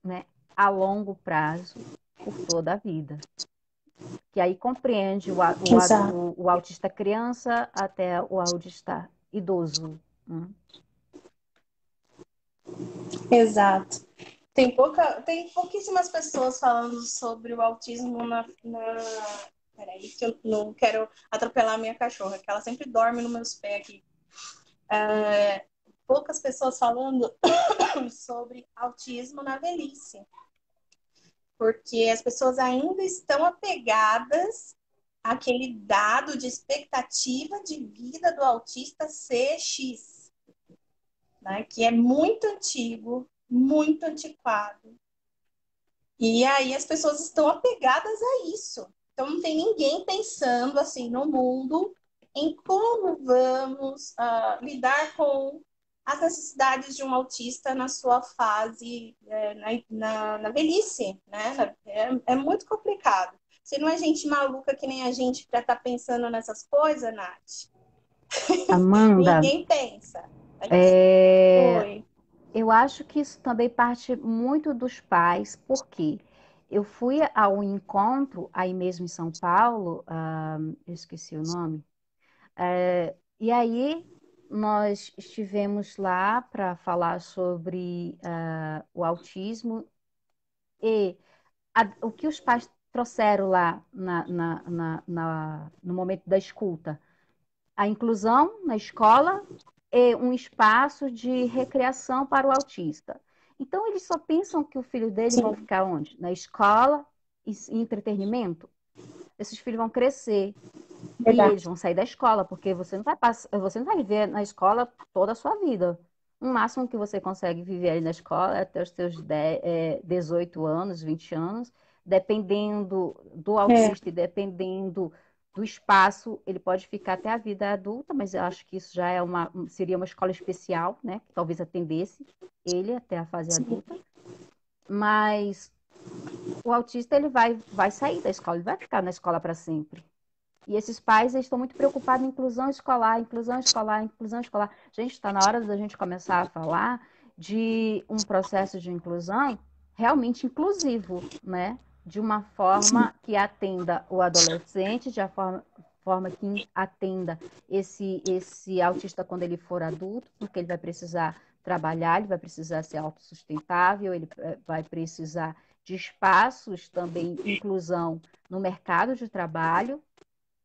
né, a longo prazo, por toda a vida. Que aí compreende exato, o autista criança até o autista idoso, né? exato. Tem pouquíssimas pessoas falando sobre o autismo Peraí, que eu não quero atropelar a minha cachorra, que ela sempre dorme nos meus pés aqui. Poucas pessoas falando sobre autismo na velhice, porque as pessoas ainda estão apegadas àquele dado de expectativa de vida do autista ser X, né? Que é muito antigo, muito antiquado. E aí as pessoas estão apegadas a isso. Então não tem ninguém pensando assim no mundo em como vamos lidar com as necessidades de um autista na sua fase, na velhice, né? É muito complicado. Se não é gente maluca que nem a gente para estar pensando nessas coisas, Nath, Amanda, ninguém pensa. é, Oi. eu acho que isso também parte muito dos pais, porque eu fui a um encontro aí mesmo em São Paulo, eu esqueci o nome, e aí nós estivemos lá para falar sobre o autismo e o que os pais trouxeram lá no momento da escuta. A inclusão na escola e um espaço de recreação para o autista. Então, eles só pensam que o filho dele vão Sim, ficar onde? Na escola e entretenimento. Esses filhos vão crescer e eles verdade. vão sair da escola, porque você não vai viver na escola toda a sua vida. O máximo que você consegue viver ali na escola é até os seus 18 anos, 20 anos, dependendo do É, autista e dependendo do espaço, ele pode ficar até a vida adulta, mas eu acho que isso já seria uma escola especial, né? Que talvez atendesse ele até a fase sim, adulta. Mas o autista ele vai sair da escola, ele vai ficar na escola para sempre. E esses pais eles estão muito preocupados em inclusão escolar, inclusão escolar, inclusão escolar. Gente, está na hora da gente começar a falar de um processo de inclusão realmente inclusivo, né? De uma forma que atenda o adolescente, de uma forma que atenda esse autista quando ele for adulto, porque ele vai precisar trabalhar, ele vai precisar ser autossustentável, ele vai precisar de espaços também, inclusão no mercado de trabalho,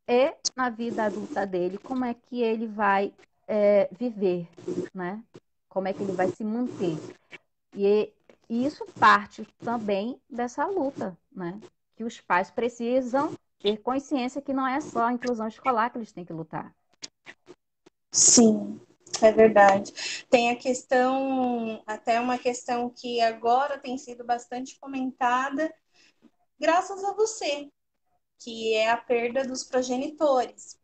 e na vida adulta dele, como é que ele vai viver, né? Como é que ele vai se manter. E, e isso parte também dessa luta, né? Que os pais precisam ter consciência que não é só a inclusão escolar que eles têm que lutar. sim, é verdade. Tem a questão, até uma questão que agora tem sido bastante comentada, graças a você, que é a perda dos progenitores.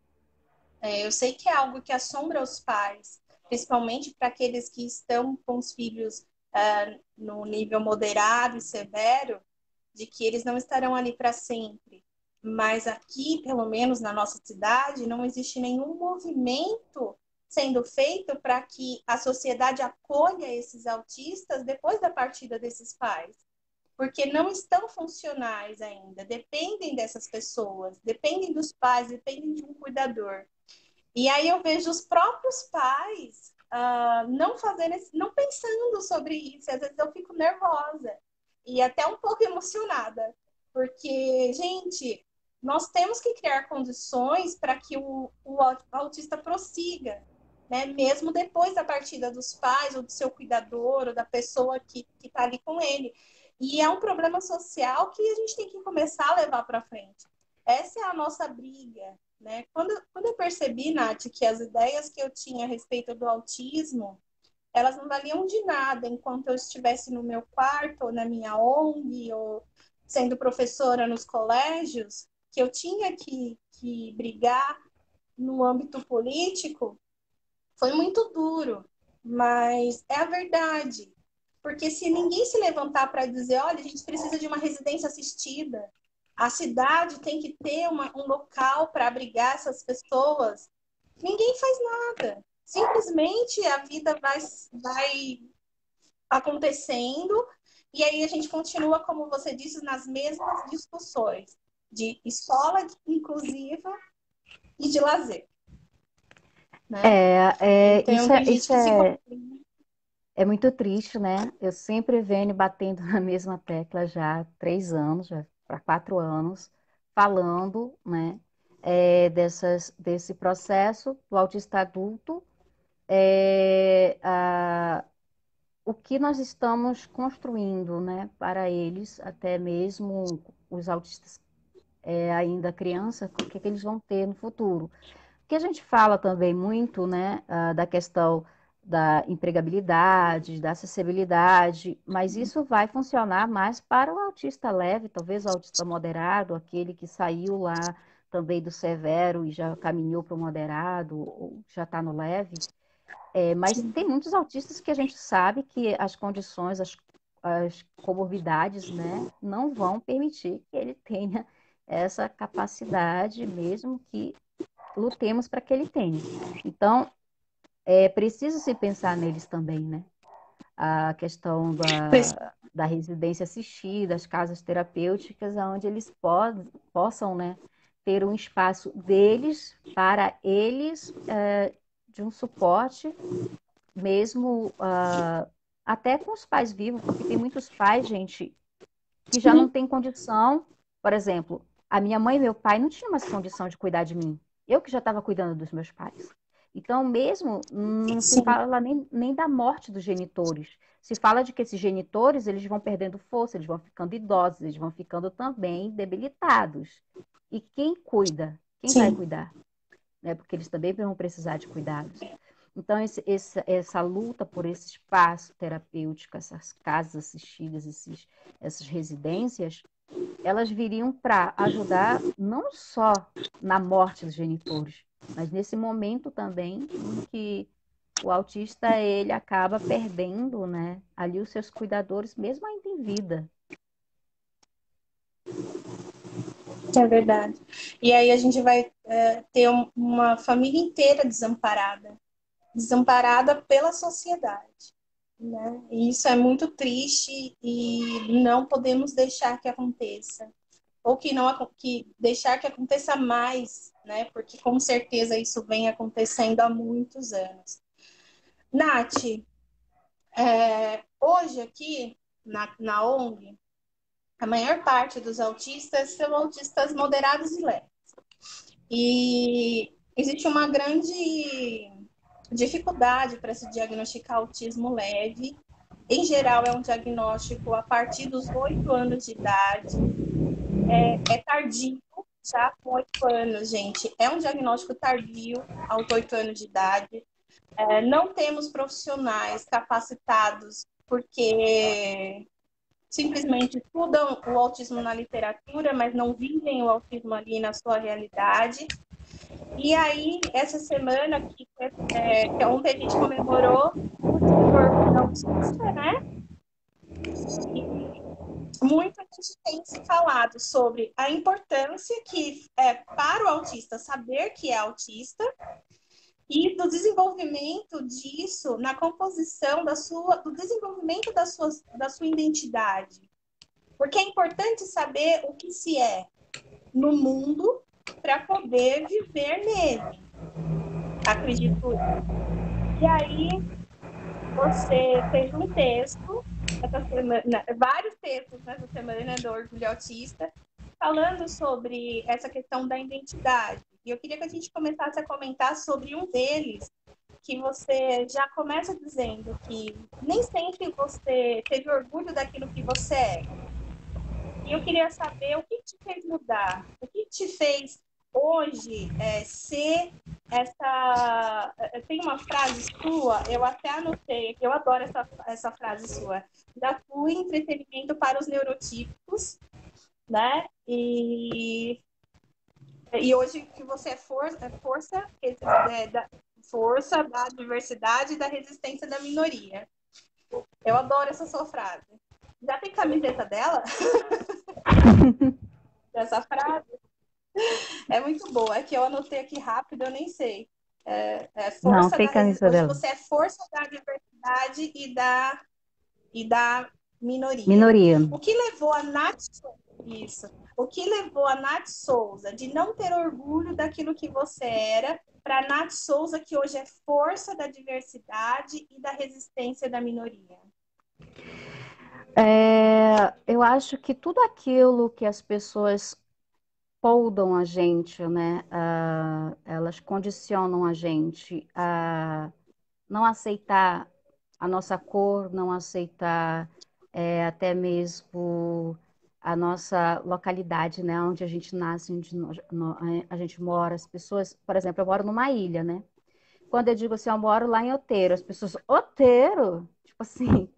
Eu sei que é algo que assombra os pais, principalmente para aqueles que estão com os filhos no nível moderado e severo, de que eles não estarão ali para sempre. mas aqui, pelo menos na nossa cidade, não existe nenhum movimento sendo feito para que a sociedade acolha esses autistas depois da partida desses pais. Porque não estão funcionais ainda, dependem dessas pessoas, dependem dos pais, dependem de um cuidador. E aí eu vejo os próprios pais não fazendo, não pensando sobre isso. Às vezes eu fico nervosa e até um pouco emocionada, porque, gente, nós temos que criar condições para que o autista prossiga, né? Mesmo depois da partida dos pais, ou do seu cuidador, ou da pessoa que está ali com ele. E é um problema social que a gente tem que começar a levar para frente. Essa é a nossa briga, né? Quando eu percebi, Nath, que as ideias que eu tinha a respeito do autismo, elas não valiam de nada enquanto eu estivesse no meu quarto, ou na minha ONG, ou sendo professora nos colégios, que eu tinha que brigar no âmbito político, foi muito duro, mas é a verdade. Porque se ninguém se levantar para dizer, olha, a gente precisa de uma residência assistida, a cidade tem que ter um local para abrigar essas pessoas, ninguém faz nada. Simplesmente a vida vai acontecendo e aí a gente continua, como você disse, nas mesmas discussões de escola inclusiva e de lazer. Né? Então, tem gente que se é muito triste, né? Eu sempre venho batendo na mesma tecla já há 3 anos, já para 4 anos, falando, né, desse processo do autista adulto, o que nós estamos construindo, né, para eles, até mesmo os autistas ainda criança, o que eles vão ter no futuro. Que a gente fala também muito, né, da questão da empregabilidade, da acessibilidade, mas isso vai funcionar mais para o autista leve, talvez o autista moderado, aquele que saiu lá também do severo e já caminhou para o moderado, ou já está no leve. Mas tem muitos autistas que a gente sabe que as condições, as comorbidades, né, não vão permitir que ele tenha essa capacidade, mesmo que lutemos para que ele tenha. Então, é preciso se pensar neles também, né? A questão da residência assistida, as casas terapêuticas, onde eles possam, né, ter um espaço deles, para eles, de um suporte, mesmo até com os pais vivos, porque tem muitos pais, gente, que já não tem condição. Por exemplo, a minha mãe e meu pai não tinham mais condição de cuidar de mim. Eu que já estava cuidando dos meus pais. Então, mesmo, não se fala nem da morte dos genitores. Se fala de que esses genitores, eles vão perdendo força, eles vão ficando idosos, eles vão ficando também debilitados. E quem cuida? Quem vai cuidar? Né? Porque eles também vão precisar de cuidados. Então, essa luta por esse espaço terapêutico, essas casas assistidas, essas residências, elas viriam para ajudar não só na morte dos genitores, mas nesse momento também em que o autista ele acaba perdendo, né, ali os seus cuidadores, mesmo ainda em vida. É verdade. E aí a gente vai ter uma família inteira desamparada pela sociedade, né? E isso é muito triste e não podemos deixar que aconteça. Ou que deixar que aconteça mais, né? Porque com certeza isso vem acontecendo há muitos anos. Nath, hoje aqui na ONG, a maior parte dos autistas são autistas moderados e leves. E existe uma grande dificuldade para se diagnosticar autismo leve. Em geral, é um diagnóstico a partir dos 8 anos de idade. É tardio, já com 8 anos, gente. É um diagnóstico tardio aos 8 anos de idade. Não temos profissionais capacitados porque simplesmente estudam o autismo na literatura, mas não vivem o autismo ali na sua realidade. E aí, essa semana, que ontem a gente comemorou o Dia do Orgulho Autista, né? E muito a gente tem se falado sobre a importância que é para o autista saber que é autista e do desenvolvimento disso na composição do desenvolvimento da sua identidade. Porque é importante saber o que se é no mundo para poder viver nele. Acredito. E aí, você fez um texto, essa semana, vários textos nessa semana do Orgulho Autista, falando sobre essa questão da identidade. E eu queria que a gente começasse a comentar sobre um deles, que você já começa dizendo que nem sempre você teve orgulho daquilo que você é. E eu queria saber o que te fez mudar, o que te fez hoje ser essa... Tem uma frase sua, eu até anotei, eu adoro essa frase sua, da tua entretenimento para os neurotípicos, né? E hoje que você é força da diversidade e da resistência da minoria. Eu adoro essa sua frase. Já tem camiseta dela? Dessa frase? É muito boa. É que eu anotei aqui rápido, eu nem sei. Não, tem camisa Hoje dela. você é força da diversidade e da minoria. Minoria. O que levou a Nath isso? O que levou a Nath Souza de não ter orgulho daquilo que você era para a Nath Souza, que hoje é força da diversidade e da resistência da minoria? Eu acho que tudo aquilo que as pessoas poldam a gente, né? Elas condicionam a gente a não aceitar a nossa cor, não aceitar até mesmo a nossa localidade, né? Onde a gente nasce, onde a gente mora. As pessoas, por exemplo, eu moro numa ilha, né? Quando eu digo assim, eu moro lá em Outeiro, as pessoas, Outeiro? Tipo assim,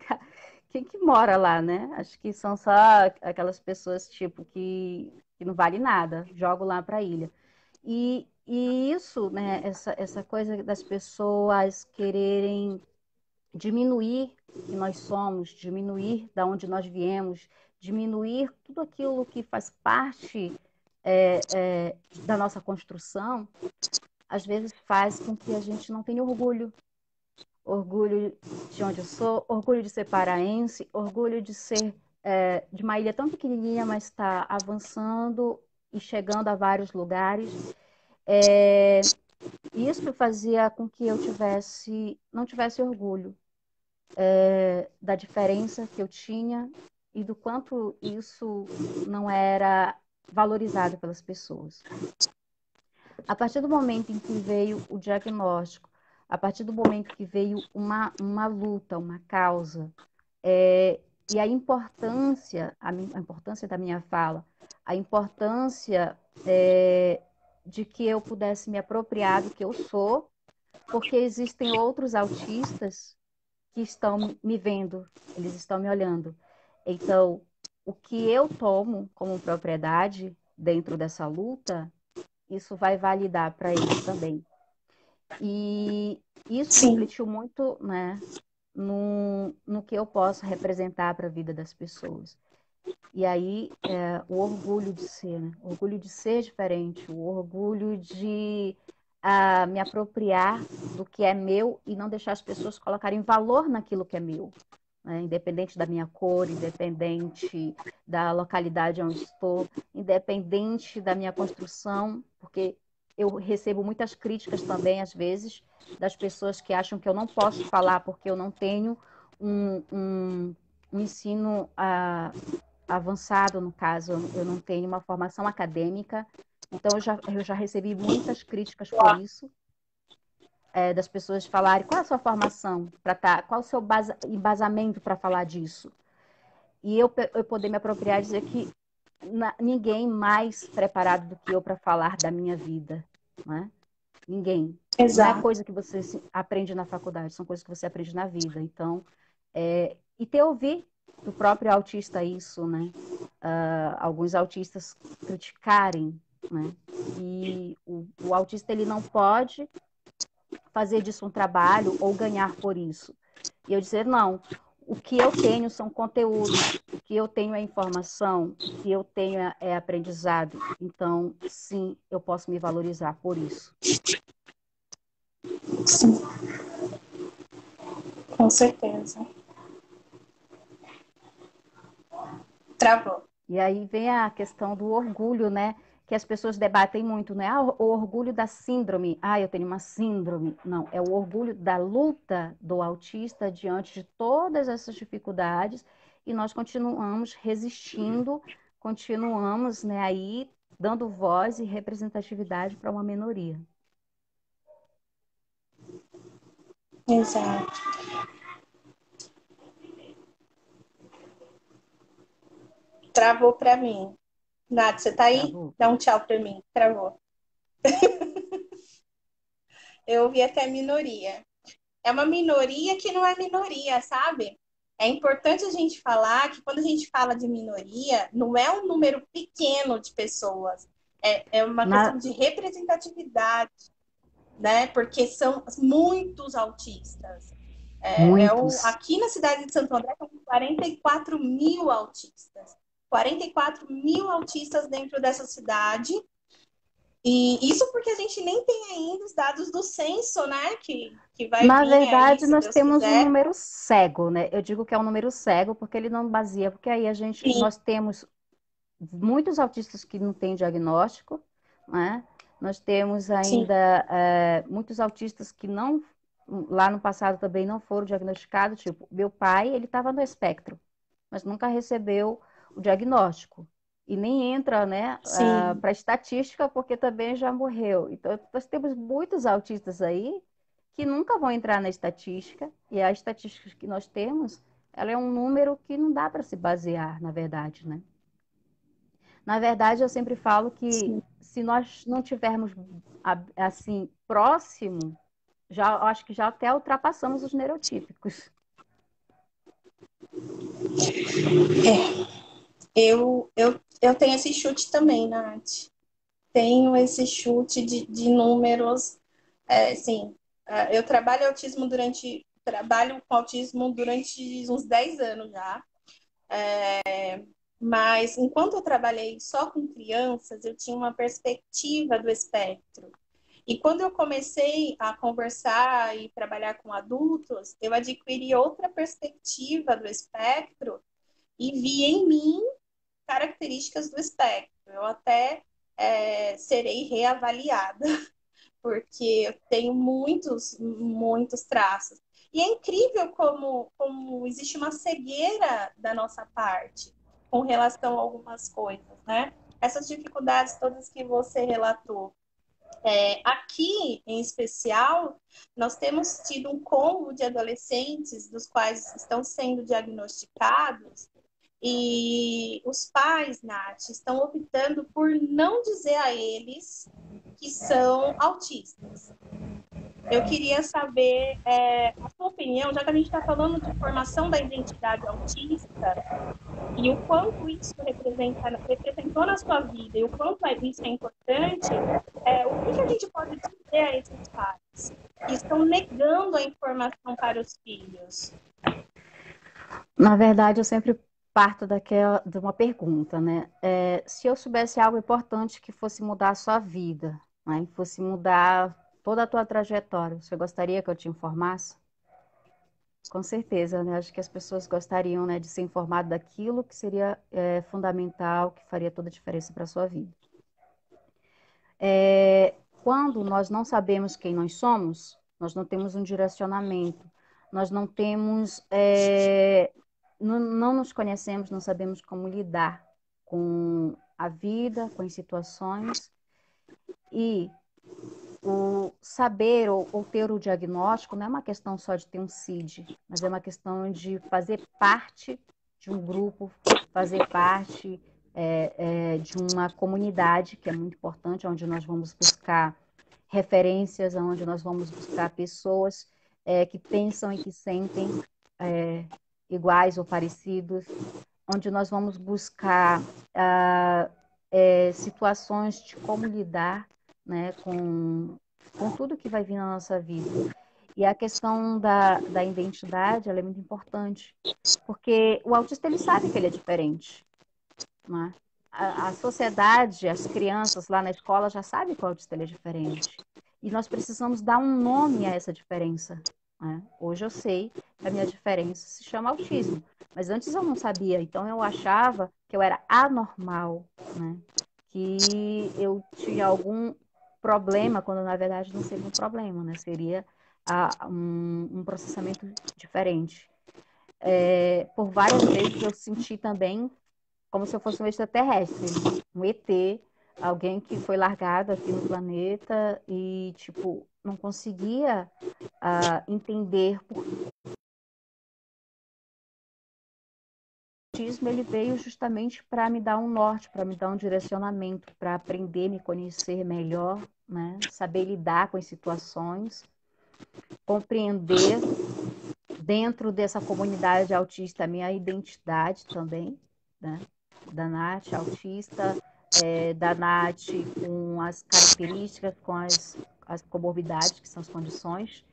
quem que mora lá, né? Acho que são só aquelas pessoas, tipo, que não vale nada, jogo lá para a ilha. E isso, né, essa coisa das pessoas quererem diminuir o que nós somos, diminuir da onde nós viemos, diminuir tudo aquilo que faz parte da nossa construção, às vezes faz com que a gente não tenha orgulho. Orgulho de onde eu sou, orgulho de ser paraense, orgulho de ser de uma ilha tão pequenininha, mas está avançando e chegando a vários lugares. Isso fazia com que eu não tivesse orgulho da diferença que eu tinha e do quanto isso não era valorizado pelas pessoas. A partir do momento em que veio o diagnóstico, a partir do momento que veio uma luta, uma causa, e a importância da minha fala, a importância de que eu pudesse me apropriar do que eu sou, porque existem outros autistas que estão me vendo, eles estão me olhando. Então, o que eu tomo como propriedade dentro dessa luta, isso vai validar para eles também. E isso refletiu muito, né, no que eu posso representar para a vida das pessoas. E aí, o orgulho de ser, né? O orgulho de ser diferente, o orgulho de me apropriar do que é meu e não deixar as pessoas colocarem valor naquilo que é meu. Né? Independente da minha cor, independente da localidade onde estou, independente da minha construção, porque eu recebo muitas críticas também, às vezes, das pessoas que acham que eu não posso falar porque eu não tenho um ensino avançado, no caso, eu não tenho uma formação acadêmica, então eu já recebi muitas críticas por isso, das pessoas falarem qual é a sua formação, qual é o seu embasamento para falar disso. E eu poder me apropriar e dizer que ninguém mais preparado do que eu para falar da minha vida, né? Ninguém. Exato. Não é coisa que você aprende na faculdade, são coisas que você aprende na vida. Então, e ouvir do próprio autista isso, né? Alguns autistas criticarem, né? E o autista, ele não pode fazer disso um trabalho ou ganhar por isso. E eu dizer, não, o que eu tenho são conteúdos, que eu tenho é informação, que eu tenho é aprendizado. Então, sim, eu posso me valorizar por isso. Sim, com certeza. Travou. E aí vem a questão do orgulho, né? Que as pessoas debatem muito, né? Ah, o orgulho da síndrome. Ah, eu tenho uma síndrome. Não, é o orgulho da luta do autista diante de todas essas dificuldades e nós continuamos resistindo, continuamos, né, aí dando voz e representatividade para uma minoria. Exato. Travou pra mim. Nath, você tá aí? Travou. Dá um tchau pra mim. Travou. Eu ouvi até minoria. É uma minoria que não é minoria, sabe? É importante a gente falar que quando a gente fala de minoria, não é um número pequeno de pessoas. É uma questão Na, de representatividade, né? Porque são muitos autistas. muitos. Aqui na cidade de Santo André, são 44 mil autistas. 44 mil autistas dentro dessa cidade. E isso porque a gente nem tem ainda os dados do censo, né? Que vai Na vir aí, verdade, se nós Deus temos um quiser. número cego, né? Eu digo que é um número cego porque ele não baseia, porque aí Sim, nós temos muitos autistas que não têm diagnóstico, né? Nós temos sim, ainda muitos autistas que não, lá no passado também não foram diagnosticados, tipo, meu pai, ele estava no espectro, mas nunca recebeu o diagnóstico. E nem entra, né, sim. para estatística, porque também já morreu. Então, nós temos muitos autistas aí que nunca vão entrar na estatística, e a estatística que nós temos, ela é um número que não dá para se basear, na verdade, né? Na verdade, eu sempre falo que Sim. se nós não tivermos assim próximo, já acho que já até ultrapassamos os neurotípicos. Eu tenho esse chute também, Nath. Tenho esse chute de números. Sim, eu trabalho com autismo durante uns 10 anos já. Mas enquanto eu trabalhei só com crianças, eu tinha uma perspectiva do espectro. E quando eu comecei a conversar e trabalhar com adultos, eu adquiri outra perspectiva do espectro e vi em mim características do espectro. Eu até serei reavaliada, porque eu tenho muitos traços. E é incrível como existe uma cegueira da nossa parte com relação a algumas coisas, né? Essas dificuldades todas que você relatou. Aqui, em especial, nós temos tido um combo de adolescentes dos quais estão sendo diagnosticados e os pais, Nath, estão optando por não dizer a eles que são autistas. Eu queria saber a sua opinião, já que a gente está falando de formação da identidade autista e o quanto isso representou na sua vida e o quanto isso é importante, o que a gente pode dizer a esses pais que estão negando a informação para os filhos? Na verdade, eu sempre parto de uma pergunta, né? Se eu soubesse algo importante que fosse mudar a sua vida, né? Que fosse mudar toda a tua trajetória, você gostaria que eu te informasse? Com certeza, né? Acho que as pessoas gostariam, né, de ser informado daquilo que seria fundamental, que faria toda a diferença para a sua vida. Quando nós não sabemos quem nós somos, nós não temos um direcionamento, nós não temos, não nos conhecemos, não sabemos como lidar com a vida, com as situações, e o saber ou ter o diagnóstico não é uma questão só de ter um CID, mas é uma questão de fazer parte de um grupo, fazer parte de uma comunidade, que é muito importante, onde nós vamos buscar referências, onde nós vamos buscar pessoas que pensam e que sentem iguais ou parecidos, onde nós vamos buscar situações de como lidar, né, com tudo que vai vir na nossa vida. E a questão da identidade, ela é muito importante, porque o autista, ele sabe que ele é diferente, né? A sociedade, as crianças lá na escola já sabem que o autista ele é diferente. E nós precisamos dar um nome a essa diferença, né? Hoje eu sei que a minha diferença se chama autismo, mas antes eu não sabia, então eu achava que eu era anormal, né? Que eu tinha algum problema, quando na verdade não seria um problema, né? Seria um processamento diferente. Por várias vezes eu senti também como se eu fosse um extraterrestre, um ET, alguém que foi largado aqui no planeta e, tipo, não conseguia entender por que o autismo ele veio justamente para me dar um norte, para me dar um direcionamento, para aprender, me conhecer melhor, né? Saber lidar com as situações, compreender dentro dessa comunidade autista a minha identidade também, né? Da Nath autista, da Nath com as características, com as comorbidades, que são as condições.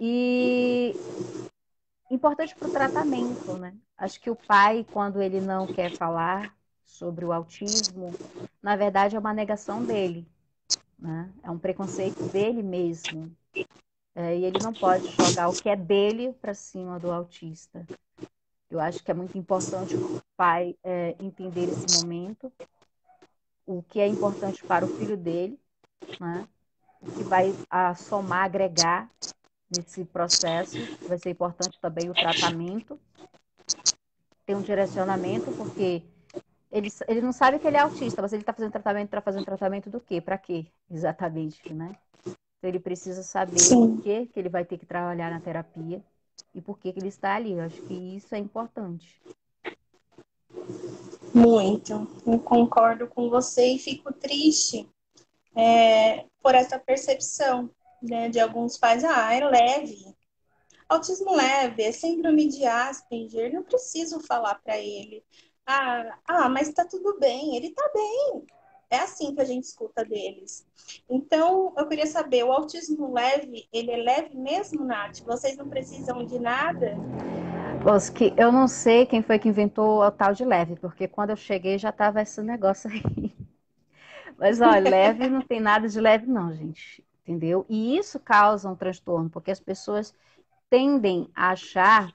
E importante para o tratamento, né? Acho que o pai, quando ele não quer falar sobre o autismo, na verdade é uma negação dele, né? É um preconceito dele mesmo. E ele não pode jogar o que é dele para cima do autista. Eu acho que é muito importante o pai entender esse momento, o que é importante para o filho dele, né? O que vai somar, agregar nesse processo. Vai ser importante também o tratamento, ter um direcionamento, porque ele não sabe que ele é autista, mas ele está fazendo tratamento para fazer um tratamento do quê? Para quê? Exatamente, né? Então, ele precisa saber o Sim, que ele vai ter que trabalhar na terapia e por que ele está ali. Eu acho que isso é importante. muito. Eu concordo com você e fico triste por essa percepção, né, de alguns pais. Ah, é leve. Autismo leve, é síndrome de Asperger, não preciso falar para ele. Mas tá tudo bem, ele tá bem. É assim que a gente escuta deles. Então, eu queria saber, o autismo leve, ele é leve mesmo, Nath? Vocês não precisam de nada? Que eu não sei quem foi que inventou o tal de leve, porque quando eu cheguei já estava esse negócio aí. Mas olha, leve não tem nada de leve, não, gente. Entendeu? E isso causa um transtorno, porque as pessoas tendem a achar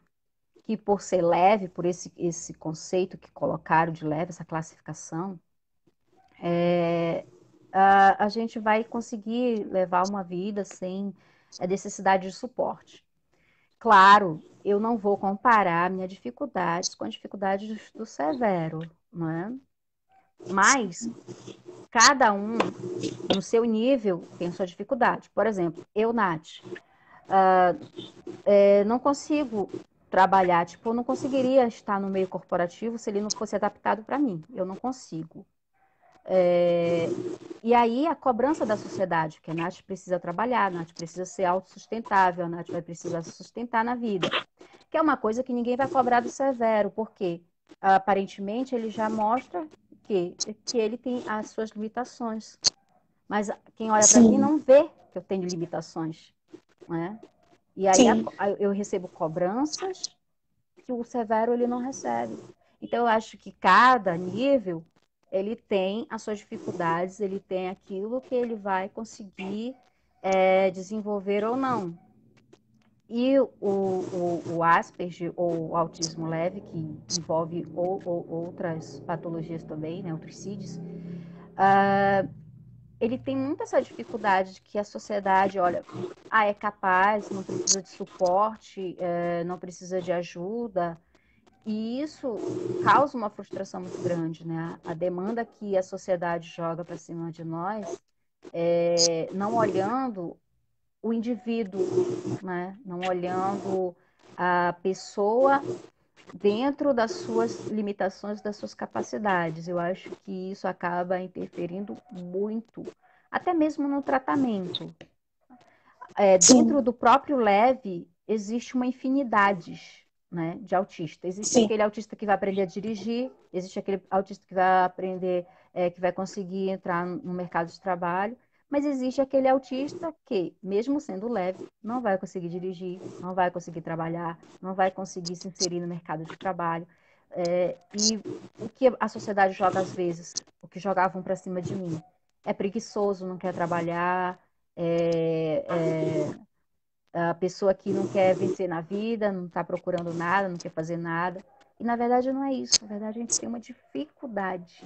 que por ser leve, por esse conceito que colocaram de leve, essa classificação, a gente vai conseguir levar uma vida sem a necessidade de suporte. Claro, eu não vou comparar minhas dificuldades com as dificuldades do Severo, não é? Mas cada um, no seu nível, tem sua dificuldade. Por exemplo, eu, Nath, não consigo trabalhar, tipo, eu não conseguiria estar no meio corporativo se ele não fosse adaptado para mim. Eu não consigo. E aí a cobrança da sociedade, que a Nath precisa trabalhar, a Nath precisa ser autossustentável, a Nath vai precisar se sustentar na vida. Que é uma coisa que ninguém vai cobrar do Severo, porque aparentemente ele já mostra que ele tem as suas limitações. Mas quem olha para mim Sim, não vê que eu tenho limitações, né? E aí sim, eu recebo cobranças que o Severo ele não recebe. Então eu acho que cada nível ele tem as suas dificuldades, ele tem aquilo que ele vai conseguir desenvolver ou não. E o Asperger, ou o autismo leve, que envolve outras patologias também, né, outros CIDs, ele tem muita essa dificuldade de que a sociedade, olha, é capaz, não precisa de suporte, não precisa de ajuda, e isso causa uma frustração muito grande, né? A demanda que a sociedade joga para cima de nós, não olhando o indivíduo, né? Não olhando a pessoa dentro das suas limitações, das suas capacidades. Eu acho que isso acaba interferindo muito, até mesmo no tratamento. Dentro sim, do próprio leve, existe uma infinidade, né, de autista. Existe sim, aquele autista que vai aprender a dirigir, existe aquele autista que vai aprender, que vai conseguir entrar no mercado de trabalho, Mas existe aquele autista que, mesmo sendo leve, não vai conseguir dirigir, não vai conseguir trabalhar, não vai conseguir se inserir no mercado de trabalho. E o que a sociedade joga às vezes, o que jogavam para cima de mim, é preguiçoso, não quer trabalhar, a pessoa que não quer vencer na vida, não está procurando nada, não quer fazer nada. E na verdade não é isso. Na verdade a gente tem uma dificuldade.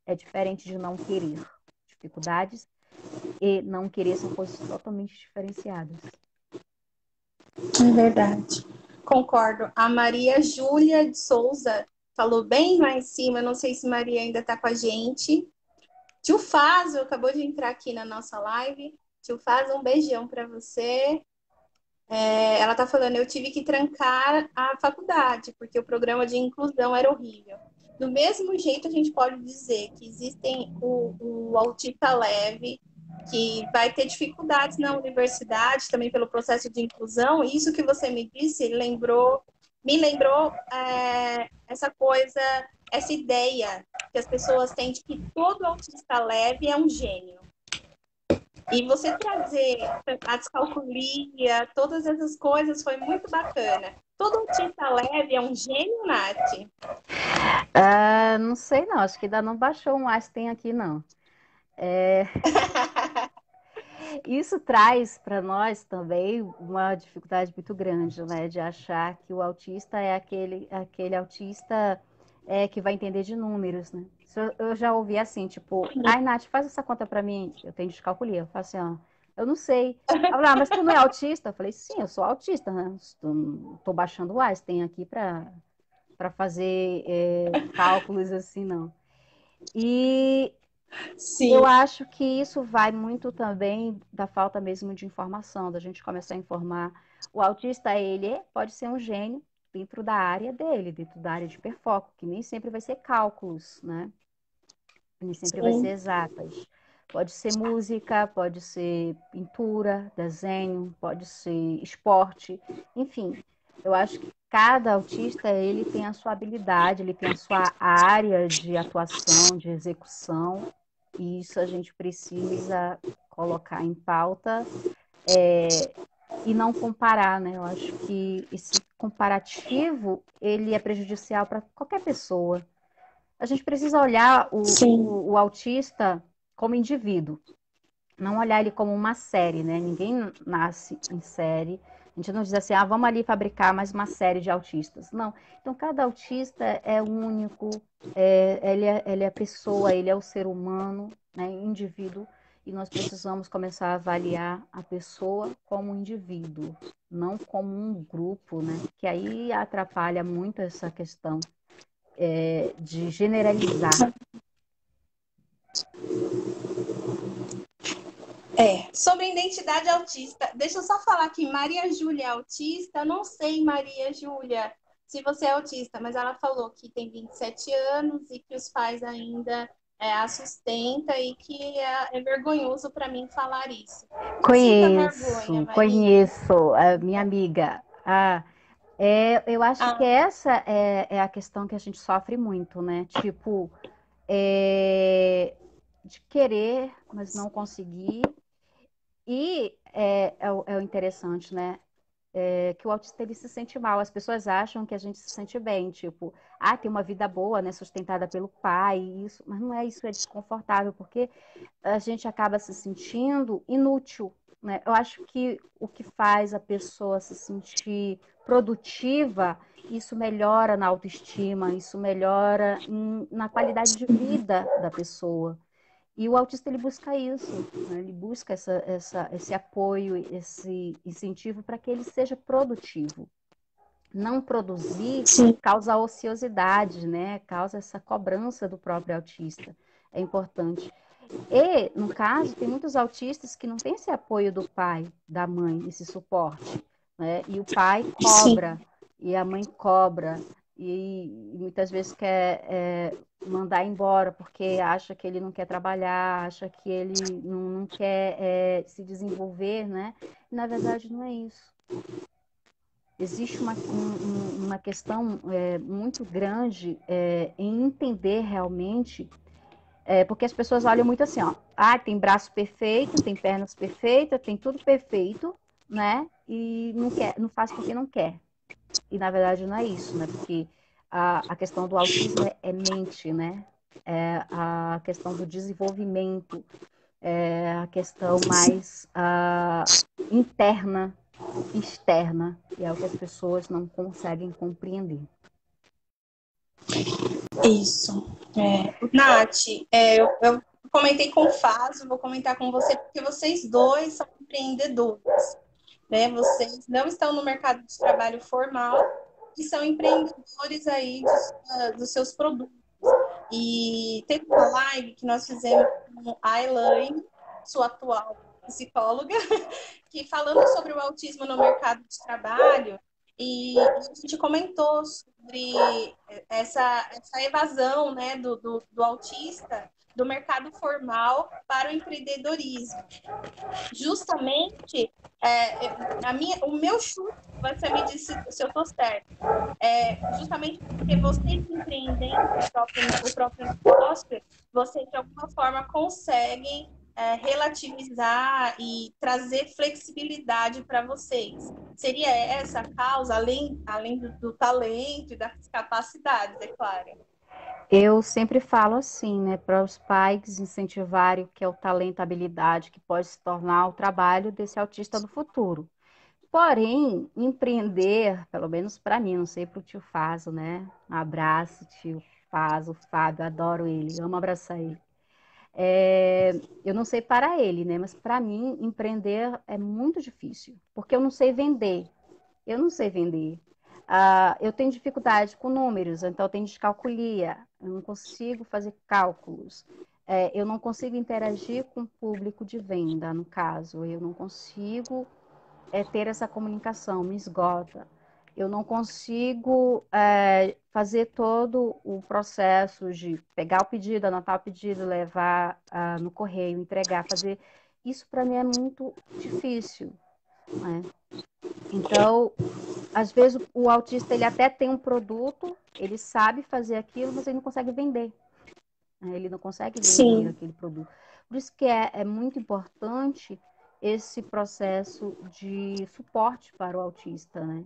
É diferente de não querer. Dificuldades e não querer são coisas totalmente diferenciadas. É verdade. Concordo. A Maria Júlia de Souza falou bem lá em cima. Não sei se Maria ainda está com a gente. Tio Fázio acabou de entrar aqui na nossa live. Tio Fázio, um beijão para você. Ela está falando, eu tive que trancar a faculdade, porque o programa de inclusão era horrível. Do mesmo jeito, a gente pode dizer que existem o autista leve, que vai ter dificuldades na universidade, também pelo processo de inclusão. Isso que você me disse me lembrou essa coisa, essa ideia que as pessoas têm de que todo autista leve é um gênio. E você trazer a descalculia, todas essas coisas foi muito bacana. Todo autista leve é um gênio, Nath? Não sei não, acho que ainda não baixou um Einstein aqui não. Isso traz para nós também uma dificuldade muito grande, né? De achar que o autista é aquele autista que vai entender de números, né? Eu já ouvi assim, tipo, ai, Nath, faz essa conta para mim. Eu tenho descalculia. Eu falo assim, ó, eu não sei. Ela, mas tu não é autista? Eu falei, sim, eu sou autista, né? Tô baixando o Einstein aqui para fazer cálculos assim, não. E eu Sim. acho que isso vai muito também da falta mesmo de informação, da gente começar a informar. O autista, ele pode ser um gênio dentro da área dele, dentro da área de hiperfoco, que nem sempre vai ser cálculos, né? Nem sempre vai ser Sim. exatas. Pode ser música, pode ser pintura, desenho, pode ser esporte, enfim. Eu acho que cada autista, ele tem a sua habilidade, ele tem a sua área de atuação, de execução, e isso a gente precisa colocar em pauta e não comparar, né? Eu acho que esse comparativo, ele é prejudicial para qualquer pessoa. A gente precisa olhar o autista como indivíduo, não olhar ele como uma série, né? Ninguém nasce em série. A gente não diz assim, vamos ali fabricar mais uma série de autistas. Não. Então, cada autista é único, ele é pessoa, ele é o ser humano, né? Indivíduo. E nós precisamos começar a avaliar a pessoa como um indivíduo, não como um grupo, né? Que aí atrapalha muito essa questão de generalizar. Sobre identidade autista, deixa eu só falar que Maria Júlia é autista. Eu não sei, Maria Júlia, se você é autista, mas ela falou que tem 27 anos e que os pais ainda a sustentam e que é vergonhoso para mim falar isso. Não sinta vergonha, Maria. Conheço, a minha amiga. Eu acho que essa é a questão que a gente sofre muito, né? Tipo, de querer, mas não conseguir. E é o interessante, né? Que o autista ele se sente mal. As pessoas acham que a gente se sente bem, tipo, tem uma vida boa, né? Sustentada pelo pai, isso, mas não é isso, é desconfortável, porque a gente acaba se sentindo inútil, né? Eu acho que o que faz a pessoa se sentir produtiva, isso melhora na autoestima, isso melhora na qualidade de vida da pessoa. E o autista ele busca isso, né? Ele busca esse apoio, esse incentivo para que ele seja produtivo. Não produzir causa ociosidade, né? Causa essa cobrança do próprio autista. É importante. E, no caso, tem muitos autistas que não têm esse apoio do pai, da mãe, esse suporte, né? E o pai cobra, e a mãe cobra, e muitas vezes quer mandar embora porque acha que ele não quer trabalhar, acha que ele não quer se desenvolver, né? E, na verdade, não é isso. Existe uma questão muito grande em entender realmente Porque as pessoas olham muito assim, ó, tem braço perfeito, tem pernas perfeitas, tem tudo perfeito, né? E não quer, não faz porque não quer. E na verdade não é isso, né? Porque a questão do autismo é mente, né? É a questão do desenvolvimento, é a questão mais interna do que externa, e é o que as pessoas não conseguem compreender. Isso. Nath, eu comentei com o Fábio, vou comentar com você, porque vocês dois são empreendedores, né? Vocês não estão no mercado de trabalho formal e são empreendedores aí dos seus produtos. E teve uma live que nós fizemos com a Elaine, sua atual psicóloga, que falando sobre o autismo no mercado de trabalho, e a gente comentou sobre essa evasão, né, do autista do mercado formal para o empreendedorismo. Justamente, o meu chute, você me disse se eu estou certo, justamente porque vocês empreendendo o próprio negócio, vocês de alguma forma conseguem relativizar e trazer flexibilidade para vocês. Seria essa a causa, além do talento e das capacidades, é claro. Eu sempre falo assim, né, para os pais incentivarem o que é o talento, a habilidade, que pode se tornar o trabalho desse autista no futuro. Porém, empreender, pelo menos para mim, não sei para o tio Faso, né? Um abraço, tio Faso, Fábio, adoro ele, amo abraçar ele. Eu não sei para ele, né? Mas para mim, empreender é muito difícil, porque eu não sei vender. Eu não sei vender. Eu tenho dificuldade com números, então eu tenho descalculia. Eu não consigo fazer cálculos. Eu não consigo interagir com o público de venda, no caso. Eu não consigo ter essa comunicação, me esgota. Eu não consigo fazer todo o processo de pegar o pedido, anotar o pedido, levar no correio, entregar, fazer. Isso para mim é muito difícil, né? Então, às vezes o autista ele até tem um produto, ele sabe fazer aquilo, mas ele não consegue vender, né? Ele não consegue vender Sim. aquele produto. Por isso que é muito importante esse processo de suporte para o autista, né?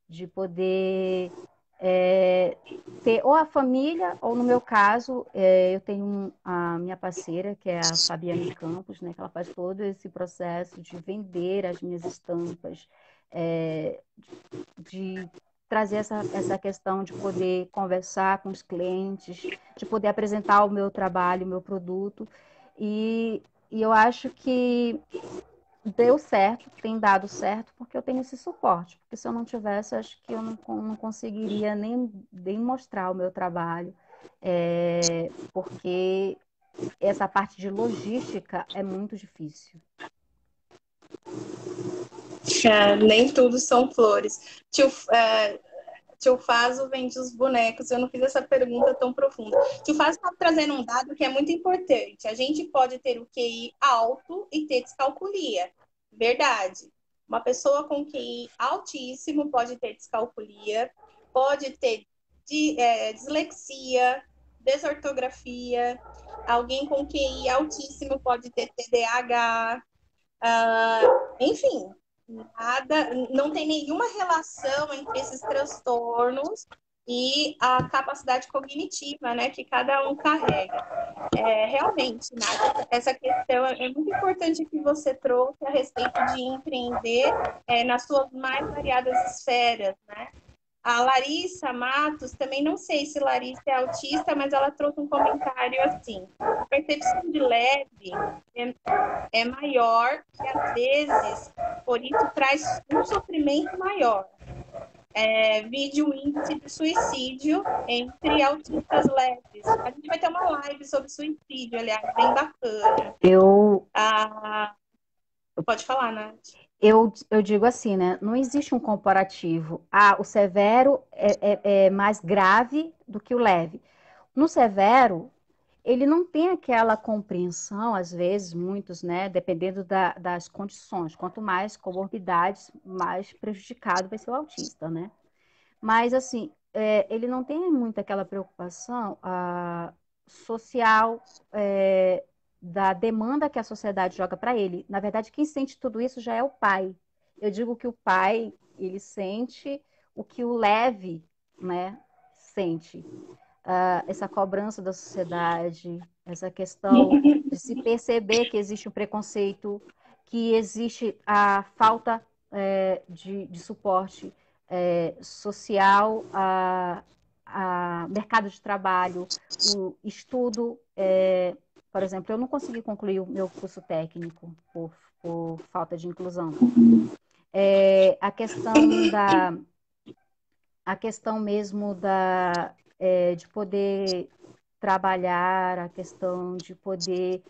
De poder ter ou a família, ou no meu caso, eu tenho a minha parceira, que é a Fabiane Campos, né? Que ela faz todo esse processo de vender as minhas estampas, de trazer essa questão de poder conversar com os clientes, de poder apresentar o meu trabalho, o meu produto. E eu acho que deu certo, tem dado certo, porque eu tenho esse suporte. Porque se eu não tivesse, acho que eu não conseguiria nem mostrar o meu trabalho, porque essa parte de logística é muito difícil. Nem tudo são flores. Tio Faso vende os bonecos. Eu não fiz essa pergunta tão profunda. Tio Faso está trazendo um dado que é muito importante. A gente pode ter o QI alto e ter descalculia. Verdade. Uma pessoa com QI altíssimo pode ter descalculia, pode ter dislexia, desortografia. Alguém com QI altíssimo pode ter TDAH. Enfim, nada, não tem nenhuma relação entre esses transtornos e a capacidade cognitiva, né, que cada um carrega. Realmente, Nath, essa questão é muito importante que você trouxe a respeito de empreender nas suas mais variadas esferas, né? A Larissa Matos, também não sei se Larissa é autista, mas ela trouxe um comentário assim: a percepção de leve é maior e às vezes, por isso, traz um sofrimento maior. Vide o índice de suicídio entre autistas leves. A gente vai ter uma live sobre suicídio, aliás, bem bacana. Pode falar, Nath. Eu digo assim, né? Não existe um comparativo. O severo é mais grave do que o leve. No severo, ele não tem aquela compreensão, às vezes, muitos, né? Dependendo das condições. Quanto mais comorbidades, mais prejudicado vai ser o autista, né? Mas, assim, ele não tem muito aquela preocupação, social, da demanda que a sociedade joga para ele. Na verdade, quem sente tudo isso já é o pai. Eu digo que o pai, ele sente o que o leve, né, sente. Essa cobrança da sociedade, essa questão de se perceber que existe o preconceito, que existe a falta de suporte social, a mercado de trabalho, o estudo. Por exemplo, eu não consegui concluir o meu curso técnico por falta de inclusão. A questão a questão mesmo de poder trabalhar, a questão de poder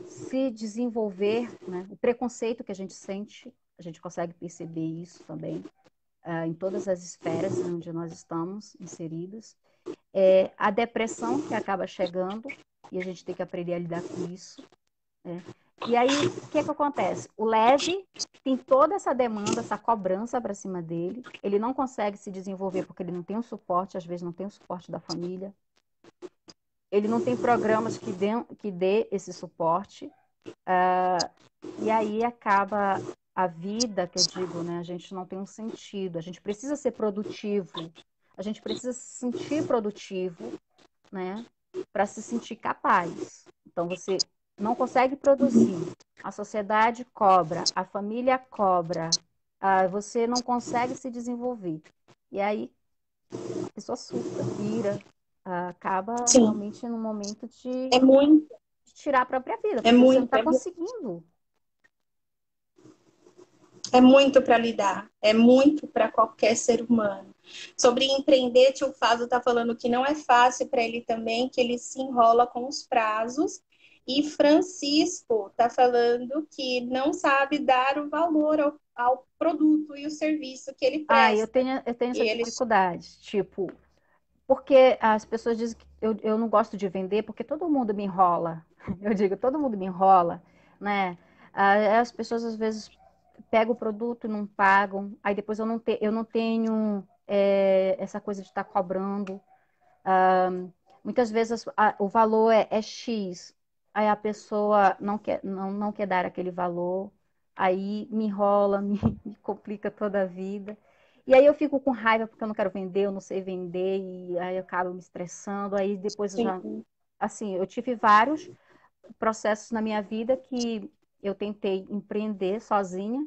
se desenvolver, né? O preconceito que a gente sente, a gente consegue perceber isso também em todas as esferas onde nós estamos inseridos. A depressão que acaba chegando, e a gente tem que aprender a lidar com isso. E aí, o que acontece? O leve tem toda essa demanda, essa cobrança para cima dele. Ele não consegue se desenvolver porque ele não tem o suporte, às vezes não tem o suporte da família. Ele não tem programas que dê esse suporte. E aí acaba a vida, que eu digo, né? A gente não tem um sentido. A gente precisa ser produtivo. A gente precisa se sentir produtivo, né? Para se sentir capaz. Então, você não consegue produzir. A sociedade cobra, a família cobra, você não consegue se desenvolver. E aí a pessoa surta, pira, acaba Sim, realmente num momento é muito, de tirar a própria vida, é porque você não muito, está conseguindo. é muito para lidar, é muito para qualquer ser humano. Sobre empreender, tio Fado está falando que não é fácil para ele também, que ele se enrola com os prazos. E Francisco está falando que não sabe dar o valor ao produto e o serviço que ele Eu presta. tenho E essa ele, dificuldade, tipo, porque as pessoas dizem que eu não gosto de vender porque todo mundo me enrola. Eu digo, todo mundo me enrola, né? As pessoas às vezes pegam o produto e não pagam, aí depois eu não tenho essa coisa de estar cobrando. Muitas vezes o valor é X, aí a pessoa não quer dar aquele valor, aí me enrola, me complica toda a vida. E aí eu fico com raiva porque eu não quero vender, eu não sei vender, e aí eu acabo me estressando, aí depois eu já... sim, Assim, eu tive vários processos na minha vida que eu tentei empreender sozinha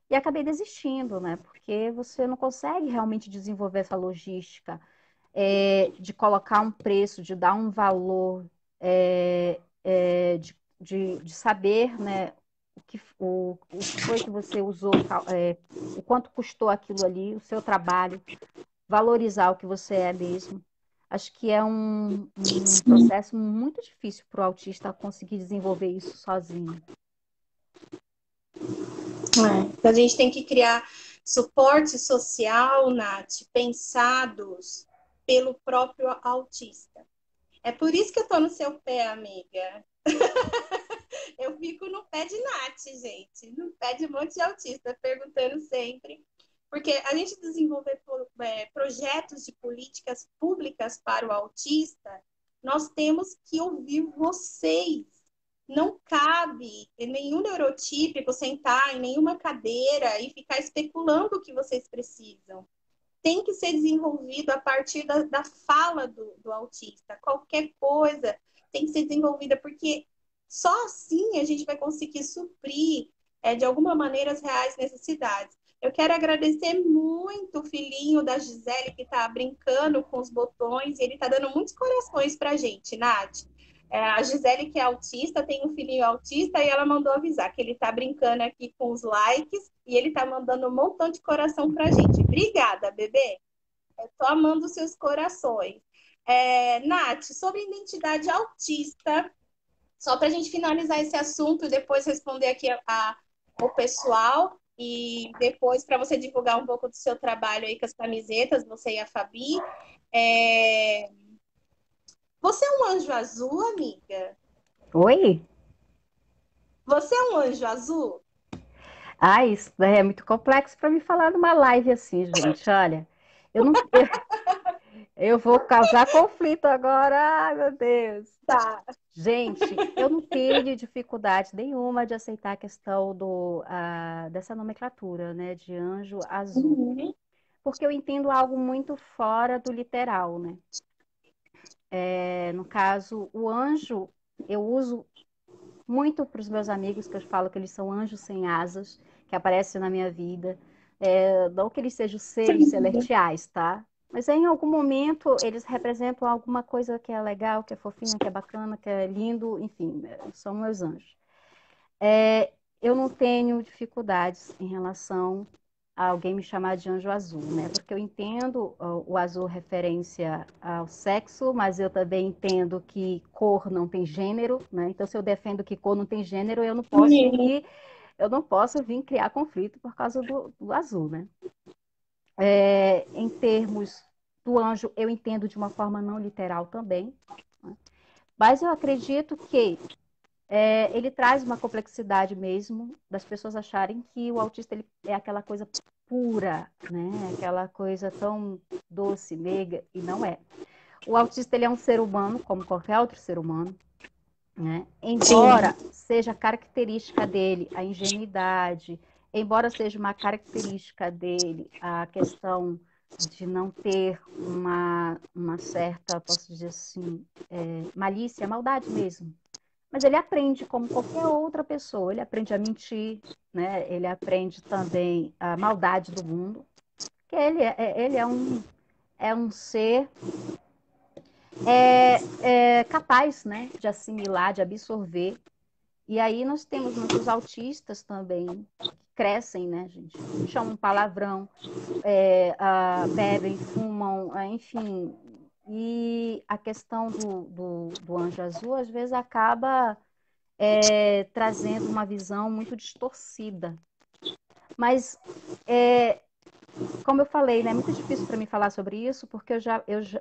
e acabei desistindo, né? Porque você não consegue realmente desenvolver essa logística, de colocar um preço, de dar um valor, de saber, né, o que foi que você usou, o quanto custou aquilo ali, o seu trabalho, valorizar o que você é mesmo. Acho que é um processo muito difícil para o autista conseguir desenvolver isso sozinho. Então, a gente tem que criar suporte social, Nath, pensados pelo próprio autista. É por isso que eu tô no seu pé, amiga. Eu fico no pé de Nath, gente, no pé de um monte de autista, perguntando sempre. Porque a gente desenvolver projetos de políticas públicas para o autista, nós temos que ouvir vocês. Não cabe em nenhum neurotípico sentar em nenhuma cadeira e ficar especulando o que vocês precisam. Tem que ser desenvolvido a partir da fala do autista. Qualquer coisa tem que ser desenvolvida, porque só assim a gente vai conseguir suprir, de alguma maneira, as reais necessidades. Eu quero agradecer muito o filhinho da Gisele, que está brincando com os botões, e ele está dando muitos corações para a gente, Nath. A Gisele, que é autista, tem um filhinho autista, e ela mandou avisar que ele está brincando aqui com os likes, e ele está mandando um montão de coração para a gente. Obrigada, bebê. Eu tô amando os seus corações. Nath, sobre identidade autista, só para a gente finalizar esse assunto e depois responder aqui o pessoal, e depois para você divulgar um pouco do seu trabalho aí com as camisetas, você e a Fabi. Você é um anjo azul, amiga? Oi? Você é um anjo azul? Isso daí é muito complexo para me falar numa live assim, gente. Olha, eu não, Eu vou causar conflito agora, ai meu Deus. Tá. Gente, eu não tenho dificuldade nenhuma de aceitar a questão dessa nomenclatura, né, de anjo azul, Uhum. porque eu entendo algo muito fora do literal, né? No caso, o anjo, eu uso muito para os meus amigos, que eu falo que eles são anjos sem asas, que aparecem na minha vida. Não que eles sejam seres celestiais, tá? Mas em algum momento eles representam alguma coisa que é legal, que é fofinha, que é bacana, que é lindo, enfim, são meus anjos. Eu não tenho dificuldades em relação a alguém me chamar de anjo azul, né? Porque eu entendo o azul referência ao sexo, mas eu também entendo que cor não tem gênero, né? Então, se eu defendo que cor não tem gênero, Uhum. eu não posso vir criar conflito por causa do azul, né? Em termos do anjo, eu entendo de uma forma não literal também, né? Mas eu acredito que ele traz uma complexidade mesmo das pessoas acharem que o autista ele é aquela coisa pura, né? Aquela coisa tão doce, meiga, e não é. O autista ele é um ser humano, como qualquer outro ser humano, né? Sim. Embora seja característica dele a ingenuidade, embora seja uma característica dele a questão de não ter uma certa, posso dizer assim, malícia, maldade mesmo, mas ele aprende como qualquer outra pessoa. Ele aprende a mentir, né? Ele aprende também a maldade do mundo. Que ele é um ser capaz, né? De assimilar, de absorver. E aí nós temos muitos autistas também que crescem, né, gente? Chamam palavrão, bebem, fumam, enfim. E a questão do anjo azul, às vezes, acaba trazendo uma visão muito distorcida. Mas, como eu falei, né, é muito difícil para mim falar sobre isso, porque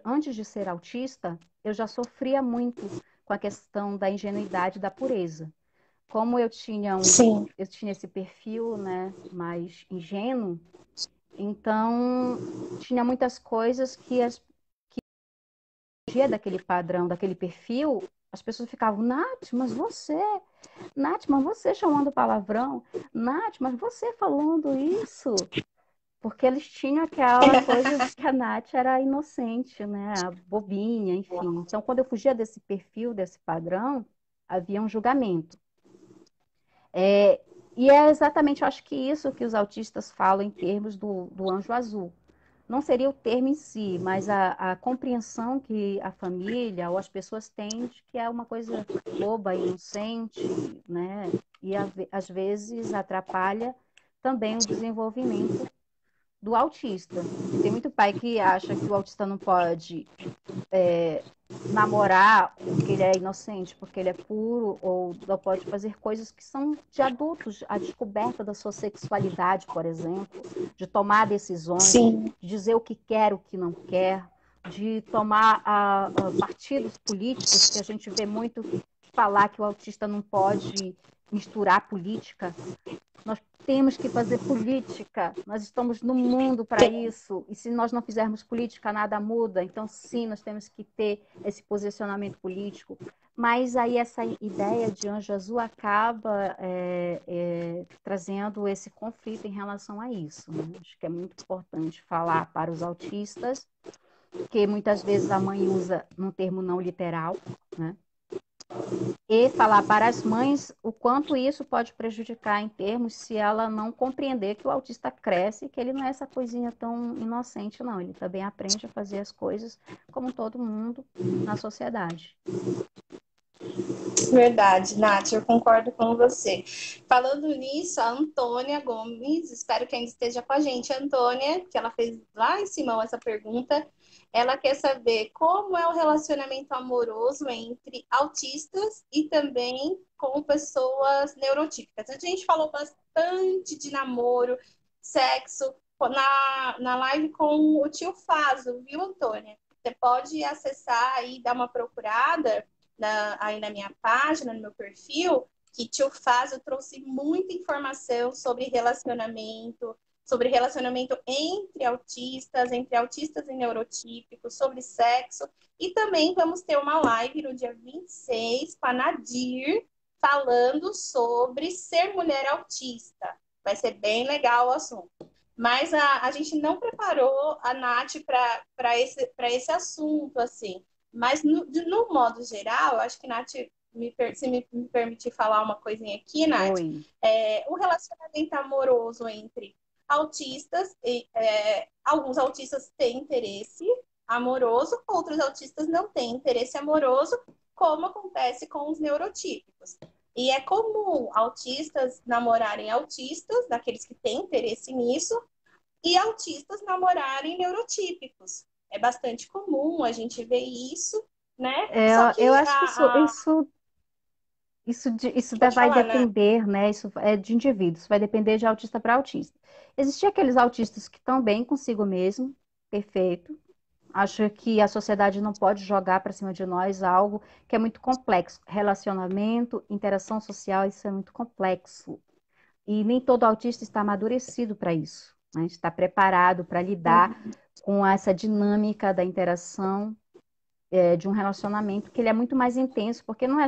antes de ser autista, eu já sofria muito com a questão da ingenuidade e da pureza. Como Sim. eu tinha esse perfil, né, mais ingênuo, então tinha muitas coisas que fugia daquele padrão, daquele perfil, as pessoas ficavam, Nath, mas você chamando palavrão, Nath, mas você falando isso, porque eles tinham aquela coisa de que a Nath era inocente, né, a bobinha, enfim. Então, quando eu fugia desse perfil, desse padrão, havia um julgamento. E é exatamente, eu acho que isso que os autistas falam em termos do anjo azul. Não seria o termo em si, mas a compreensão que a família ou as pessoas têm de que é uma coisa boba, inocente, né? E às vezes atrapalha também o desenvolvimento do autista. E tem muito pai que acha que o autista não pode namorar porque ele é inocente, porque ele é puro, ou não pode fazer coisas que são de adultos, a descoberta da sua sexualidade, por exemplo, de tomar decisões, Sim. de dizer o que quer, o que não quer, de tomar partidos políticos, que a gente vê muito falar que o autista não pode misturar política. Nós temos que fazer política, nós estamos no mundo para isso, e se nós não fizermos política, nada muda. Então, sim, nós temos que ter esse posicionamento político. Mas aí essa ideia de anjo azul acaba trazendo esse conflito em relação a isso, né? Acho que é muito importante falar para os autistas, que muitas vezes a mãe usa num termo não literal, né? E falar para as mães o quanto isso pode prejudicar em termos se ela não compreender que o autista cresce e que ele não é essa coisinha tão inocente, não. Ele também aprende a fazer as coisas como todo mundo na sociedade. Verdade, Nath, eu concordo com você. Falando nisso, a Antônia Gomes, espero que ainda esteja com a gente, a Antônia, que ela fez lá em cima essa pergunta. Ela quer saber como é o relacionamento amoroso entre autistas e também com pessoas neurotípicas. A gente falou bastante de namoro, sexo, na live com o tio Faso, viu, Antônia? Você pode acessar aí, dar uma procurada aí na minha página, no meu perfil, que Tio Faz, eu trouxe muita informação sobre relacionamento, sobre relacionamento entre autistas e neurotípicos, sobre sexo. E também vamos ter uma live no dia 26 com a Nadir, falando sobre ser mulher autista. Vai ser bem legal o assunto. Mas a gente não preparou a Nath para esse assunto, assim. Mas, no modo geral, eu acho que, Nath, se me permitir falar uma coisinha aqui, Nath, Oi. o relacionamento amoroso entre autistas, alguns autistas têm interesse amoroso, outros autistas não têm interesse amoroso, como acontece com os neurotípicos. E é comum autistas namorarem autistas, daqueles que têm interesse nisso, e autistas namorarem neurotípicos. É bastante comum a gente ver isso, né? Só que Eu acho que isso pode vai falar, né? depender, né? Isso é de indivíduos, vai depender de autista para autista. Existem aqueles autistas que estão bem consigo mesmo, perfeito. Acho que a sociedade não pode jogar para cima de nós algo que é muito complexo. Relacionamento, interação social, isso é muito complexo. E nem todo autista está amadurecido para isso, né? Está preparado para lidar com essa dinâmica da interação, de um relacionamento que ele é muito mais intenso, porque não é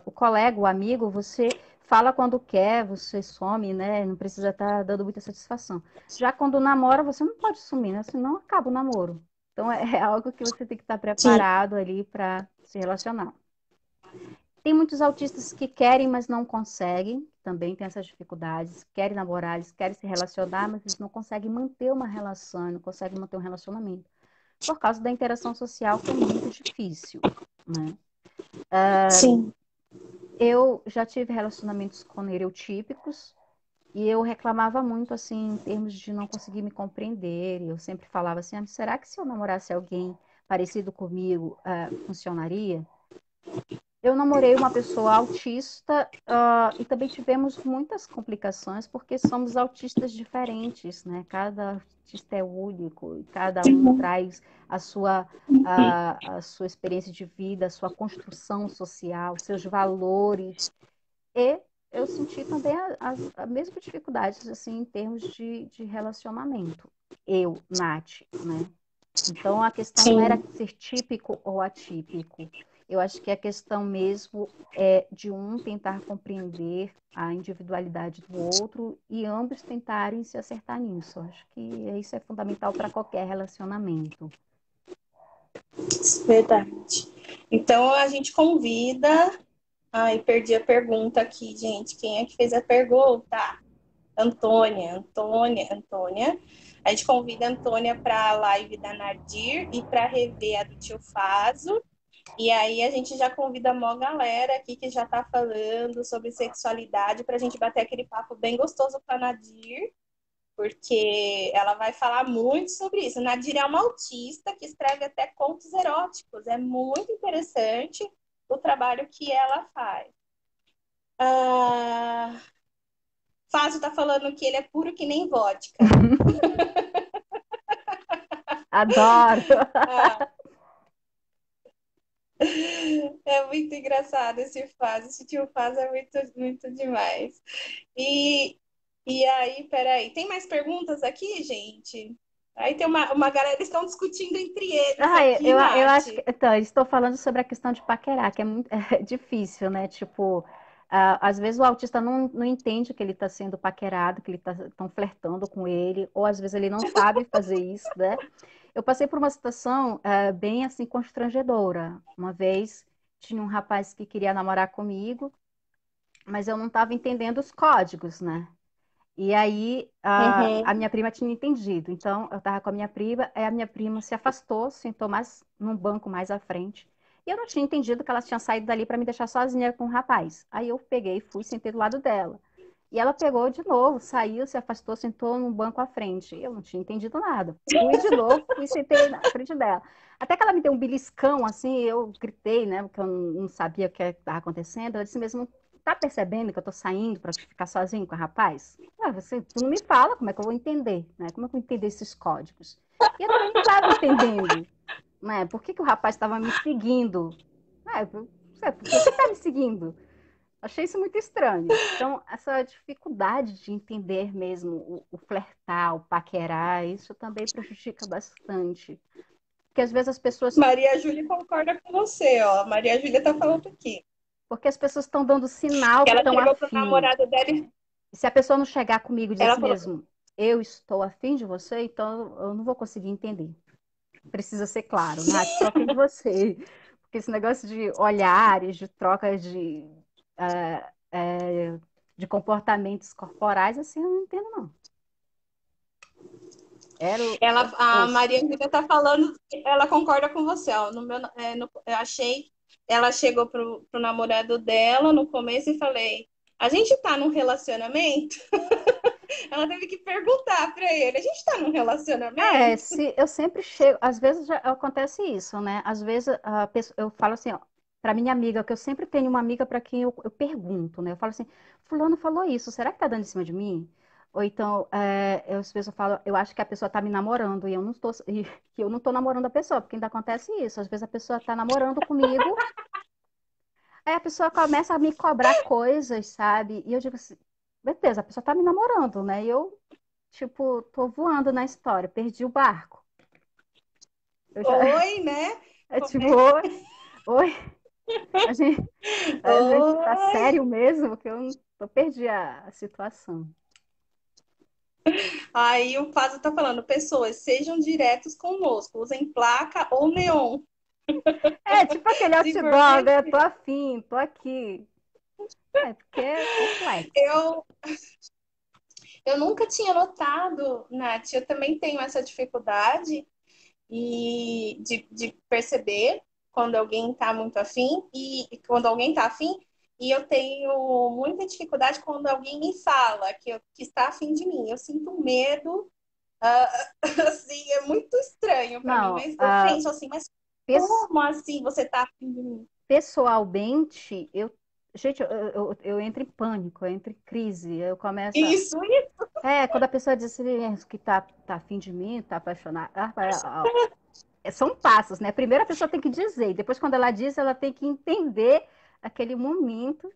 o colega, o amigo, você fala quando quer, você some, né? Não precisa estar dando muita satisfação. Já quando namora, você não pode sumir, né? Senão acaba o namoro. Então é algo que você tem que estar Sim, preparado ali para se relacionar. Tem muitos autistas que querem, mas não conseguem, também tem essas dificuldades, querem namorar, eles querem se relacionar, mas eles não conseguem manter uma relação, não conseguem manter um relacionamento por causa da interação social, que é muito difícil, né? sim. Eu já tive relacionamentos com neurotípicos e eu reclamava muito, assim, em termos de não conseguir me compreender. Eu sempre falava assim, será que se eu namorasse alguém parecido comigo, funcionaria? Eu namorei uma pessoa autista, e também tivemos muitas complicações porque somos autistas diferentes, né? Cada autista é único e cada um traz a sua experiência de vida, a sua construção social, seus valores. E eu senti também a mesma dificuldade, assim, em termos de relacionamento. Eu, Nath, né? Então, a questão não era Sim. ser típico ou atípico. Eu acho que a questão mesmo é de um tentar compreender a individualidade do outro e ambos tentarem se acertar nisso. Eu acho que isso é fundamental para qualquer relacionamento. Verdade. Então a gente convida. Ai, perdi a pergunta aqui, gente. Quem é que fez a pergunta? Antônia. A gente convida a Antônia para a live da Nadir e para rever a do Tio Faso. E aí a gente já convida a maior galera aqui que já está falando sobre sexualidade para a gente bater aquele papo bem gostoso com a Nadir, porque ela vai falar muito sobre isso. Nadir é uma autista que escreve até contos eróticos. É muito interessante o trabalho que ela faz. Ah, Fábio tá falando que ele é puro que nem vodka. Adoro! Ah, é muito engraçado esse Fábio. Esse tio Fábio é muito, muito demais. E, e aí, peraí, tem mais perguntas aqui, gente? Aí tem uma galera, eles estão discutindo entre eles aqui, Eu Nath. acho que. Então, estou falando sobre a questão de paquerar, que é muito é difícil, né? Tipo, às vezes o autista não entende que ele está sendo paquerado, que ele estão flertando com ele, ou às vezes ele não sabe fazer isso, né? Eu passei por uma situação bem assim constrangedora. Uma vez tinha um rapaz que queria namorar comigo, mas eu não estava entendendo os códigos, né? E aí a Uhum. minha prima tinha entendido. Então eu estava com a minha prima, aí a minha prima se afastou, sentou mais num banco mais à frente. E eu não tinha entendido que ela tinha saído dali para me deixar sozinha com o rapaz. Aí eu peguei, fui, sentei do lado dela. E ela pegou de novo, saiu, se afastou, sentou num banco à frente. Eu não tinha entendido nada. Fui de novo, fui, sentei na frente dela. Até que ela me deu um beliscão, assim, eu gritei, né? Porque eu não sabia o que estava acontecendo. Ela disse mesmo, tá percebendo que eu tô saindo para ficar sozinho com o rapaz? Tu não me fala, como é que eu vou entender, né? Como é que eu vou entender esses códigos? E eu também não estava entendendo, né? Por que o rapaz estava me seguindo? Por que ele está me seguindo? Achei isso muito estranho. Então, essa dificuldade de entender mesmo o flertar, o paquerar, isso também prejudica bastante. Porque às vezes as pessoas, Maria Júlia concorda com você, ó. Maria Júlia tá falando aqui. porque as pessoas estão dando sinal que Ela estão chegou pro afim. namorado dela e E se a pessoa não chegar comigo e dizer ela assim falou: mesmo, eu estou afim de você, então eu não vou conseguir entender. Precisa ser claro, Nath, estou afim de você. Porque esse negócio de olhares, de troca eh, eh, de comportamentos corporais, assim, eu não entendo, não. É a osso. Maria Júlia tá falando, ela concorda com você, ó. Eu achei, ela chegou pro namorado dela no começo e falei: a gente tá num relacionamento? Ela teve que perguntar pra ele: a gente tá num É, relacionamento? se eu sempre chego, às vezes já acontece isso, né? Às vezes eu falo assim, ó, para minha amiga, que eu sempre tenho uma amiga para quem eu pergunto, né? Eu falo assim, fulano falou isso, será que tá dando em cima de mim? Ou então, às vezes eu falo, eu acho que a pessoa tá me namorando e eu não estou, e eu não tô namorando a pessoa, porque ainda acontece isso. Às vezes a pessoa tá namorando comigo, aí a pessoa começa a me cobrar coisas, sabe? E eu digo assim, beleza, a pessoa tá me namorando, né? E eu, tipo, tô voando na história, perdi o barco. Eu já, Oi, né? é tipo, oi, oi, a gente, a gente tá Oi. sério mesmo, que eu perdi a situação. Aí o Pazo tá falando: pessoas, sejam diretos conosco, usem placa ou neon. É, tipo aquele Se for outdoor, ver, né? Tô afim, tô aqui. É, porque é complexo. eu, eu nunca tinha notado, Nath, eu também tenho essa dificuldade de perceber quando alguém está muito afim e quando alguém está afim, e eu tenho muita dificuldade quando alguém me fala que está afim de mim. Eu sinto medo, assim, é muito estranho para mim, Não, mas eu penso assim, mas pes- como assim você está afim de mim? pessoalmente, gente, eu entro em pânico, eu entro em crise, eu começo a... Isso, Quando a pessoa diz assim, que tá afim de mim, tá apaixonada, são passos, né? Primeiro a pessoa tem que dizer, e depois quando ela diz, ela tem que entender aquele momento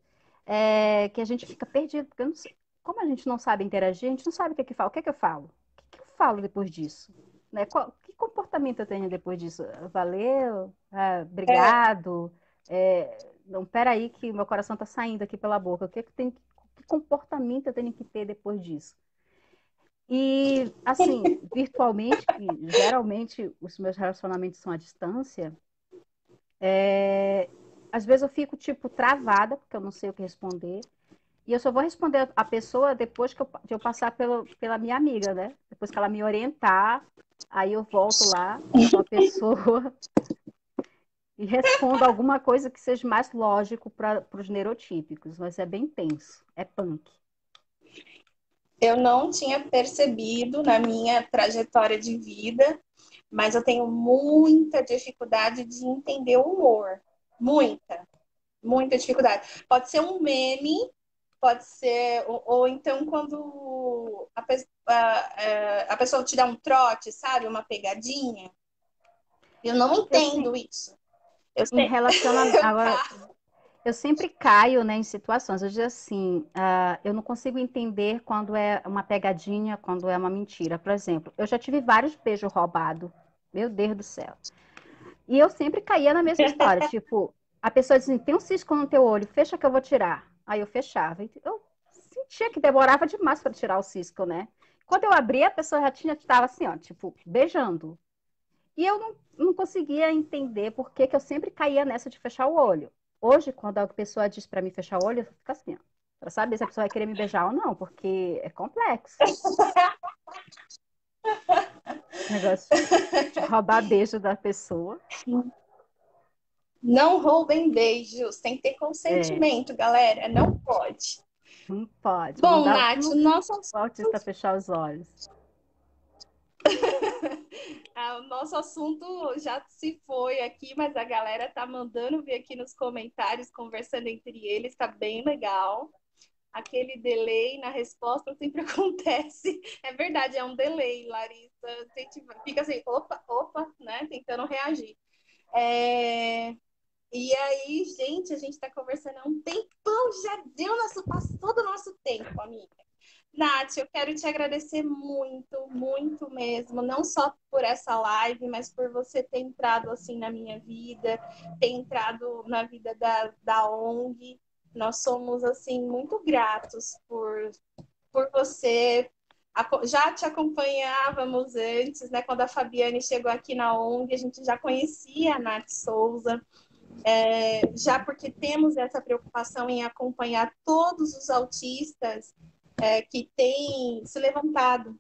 que a gente fica perdido, porque como a gente não sabe interagir, a gente não sabe o que é que fala. O que é que eu falo? O que é que eu falo depois disso? Né? Que comportamento eu tenho depois disso? Valeu? é, Obrigado? Não, peraí que meu coração está saindo aqui pela boca. O que é que que comportamento eu tenho que ter depois disso? E, assim, virtualmente, que geralmente os meus relacionamentos são à distância, é, às vezes eu fico, tipo, travada, porque eu não sei o que responder. E eu só vou responder a pessoa depois de eu passar pela minha amiga, né? Depois que ela me orientar, aí eu volto lá com a pessoa e respondo alguma coisa que seja mais lógico para os neurotípicos, mas é bem tenso, é punk. eu não tinha percebido na minha trajetória de vida, mas eu tenho muita dificuldade de entender o humor. Muita, muita dificuldade. Pode ser um meme, pode ser, ou então quando a pessoa te dá um trote, sabe? Uma pegadinha. Eu não Eu, se- entendo isso. Eu Em sei, relacionamento, eu agora, passo. eu sempre caio, né, em situações. Eu digo assim, eu não consigo entender quando é uma pegadinha, quando é uma mentira. Por exemplo, eu já tive vários beijos roubados. Meu Deus do céu. E eu sempre caía na mesma história. Tipo, a pessoa dizia assim, tem um cisco no teu olho, fecha que eu vou tirar. Aí eu fechava. E eu sentia que demorava demais para tirar o cisco, né? Quando eu abria, a pessoa já tinha, estava assim, ó, tipo, beijando. E eu não conseguia entender por que que eu sempre caía nessa de fechar o olho. Hoje, quando a pessoa diz para mim fechar o olho, eu fico assim, ó, para saber se a pessoa vai querer me beijar ou não, porque é complexo. Esse negócio de roubar beijo da pessoa. Não roubem beijos, tem que ter É, consentimento, galera. Não pode. não pode. Bom, Nath, Não o nosso o autista fechar os olhos. O nosso assunto já se foi aqui, mas a galera tá mandando ver aqui nos comentários, conversando entre eles, tá bem legal. Aquele delay na resposta sempre acontece. É verdade, é um delay, Larissa. A gente fica assim, opa, opa, né? Tentando reagir. E aí, gente, a gente tá conversando há um tempão já deu passou do nosso tempo, amiga. Nath, eu quero te agradecer muito, muito mesmo, não só por essa live, mas por você ter entrado assim na minha vida, ter entrado na vida da ONG. Nós somos assim muito gratos por você. Já te acompanhávamos antes, né? Quando a Fabiane chegou aqui na ONG, a gente já conhecia a Nath Souza. Já porque temos essa preocupação em acompanhar todos os autistas que têm se levantado,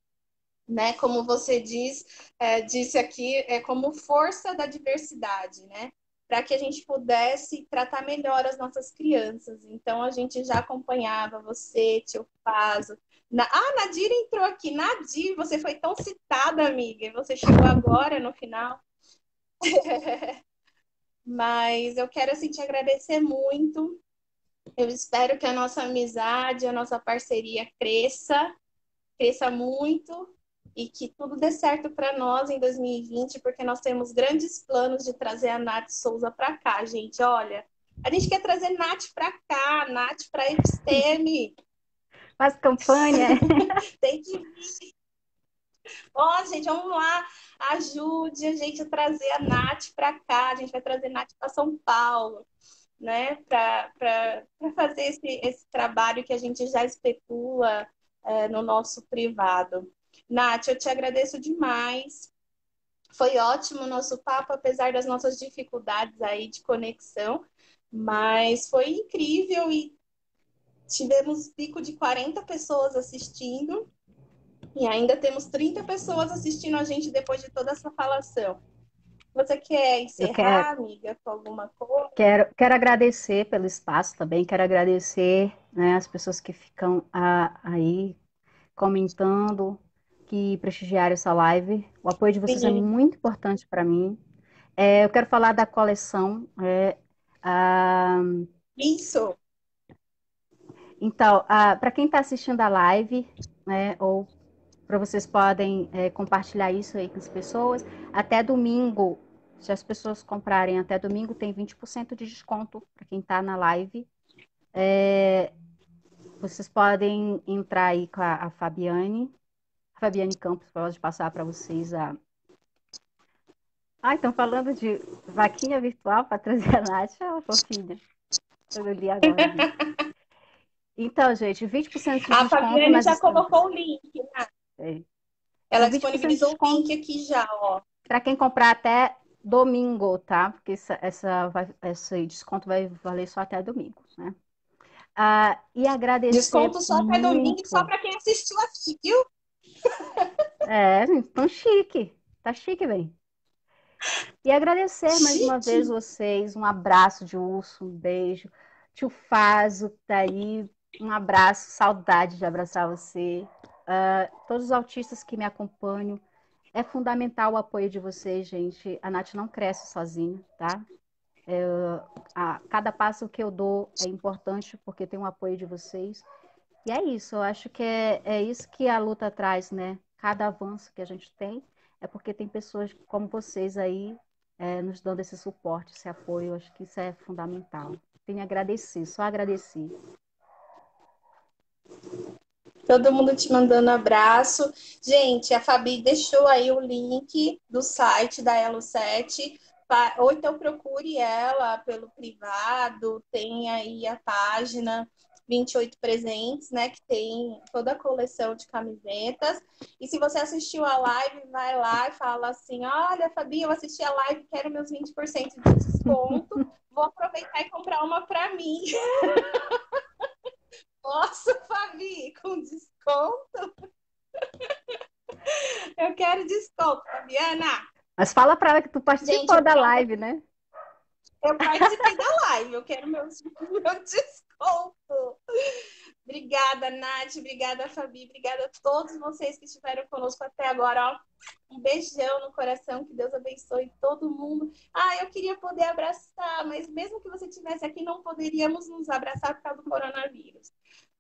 né? Como você disse aqui, como força da diversidade, né? Para que a gente pudesse tratar melhor as nossas crianças. Então, a gente já acompanhava você, tio Pazo. Nadir entrou aqui. Nadir, você foi tão citada, amiga. Você chegou agora no final. Mas eu quero assim, te agradecer muito. Eu espero que a nossa amizade, a nossa parceria cresça muito e que tudo dê certo para nós em 2020, porque nós temos grandes planos de trazer a Nath Souza para cá, gente. Olha, a gente quer trazer Nath para cá, Nath para Episteme. Faz campanha. Tem que vir. Ó, gente, vamos lá. Ajude a gente a trazer a Nath para cá. A gente vai trazer Nath para São Paulo, né? Para fazer esse trabalho que a gente já especula no nosso privado. Nath, eu te agradeço demais. Foi ótimo o nosso papo, apesar das nossas dificuldades aí de conexão, mas foi incrível e tivemos pico de 40 pessoas assistindo e ainda temos 30 pessoas assistindo a gente depois de toda essa falação. Você quer Eu encerrar, amiga, com alguma coisa? quero agradecer pelo espaço também, quero agradecer, né, as pessoas que ficam aí comentando, que prestigiaram essa live. O apoio de vocês é Sim. muito importante para mim. Eu quero falar da coleção. Ah, Isso. então, para quem está assistindo a live, né, ou para vocês podem compartilhar isso aí com as pessoas, até domingo, se as pessoas comprarem até domingo, tem 20% de desconto para quem está na live. Vocês podem entrar aí com a Fabiane Campos, pode passar para vocês a. Estão falando de vaquinha virtual para trazer a Nath, fofinha. Eu li agora. Então, gente, 20% de A desconto Fabiane nas já estantes. colocou o link, né? Então, Ela 20% de disponibilizou o desconto link aqui já, ó. para quem comprar até domingo, tá? Porque esse desconto vai valer só até domingo, né? E agradecer Desconto só até domingo e só muito. para quem assistiu aqui, viu? Tão chique. Tá chique, bem. E agradecer mais uma vez Chique. vocês. Um abraço de urso, um beijo. Tio Fazo tá aí. Um abraço, saudade de abraçar você. Todos os autistas que me acompanham. É fundamental o apoio de vocês, gente. A Nath não cresce sozinha, tá? Cada passo que eu dou é importante porque tem o apoio de vocês. E é isso, eu acho que é isso que a luta traz, né? Cada avanço que a gente tem é porque tem pessoas como vocês aí nos dando esse suporte, esse apoio. Eu acho que isso é fundamental. Tenho a agradecer, só agradecer. Todo mundo te mandando abraço. Gente, a Fabi deixou aí o link do site da Elo7. Ou então procure ela pelo privado, tem aí a página 28 Presentes, né? Que tem toda a coleção de camisetas. E se você assistiu a live, vai lá e fala assim: olha, Fabi, eu assisti a live, quero meus 20% de desconto. Vou aproveitar e comprar uma para mim. Nossa, Fabi, com desconto? Eu quero desconto, Fabiana. Mas fala para ela que tu Gente, participou da live, né? eu participei da live, eu quero meu desconto. Obrigada, Nath, obrigada, Fabi, obrigada a todos vocês que estiveram conosco até agora. Ó. Um beijão no coração, que Deus abençoe todo mundo. Eu queria poder abraçar, mas mesmo que você estivesse aqui, não poderíamos nos abraçar por causa do coronavírus.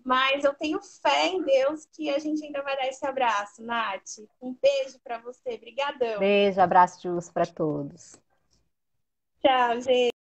Mas eu tenho fé em Deus que a gente ainda vai dar esse abraço, Nath. Um beijo para você, brigadão. Beijo, abraço de luz para todos. Tchau, gente.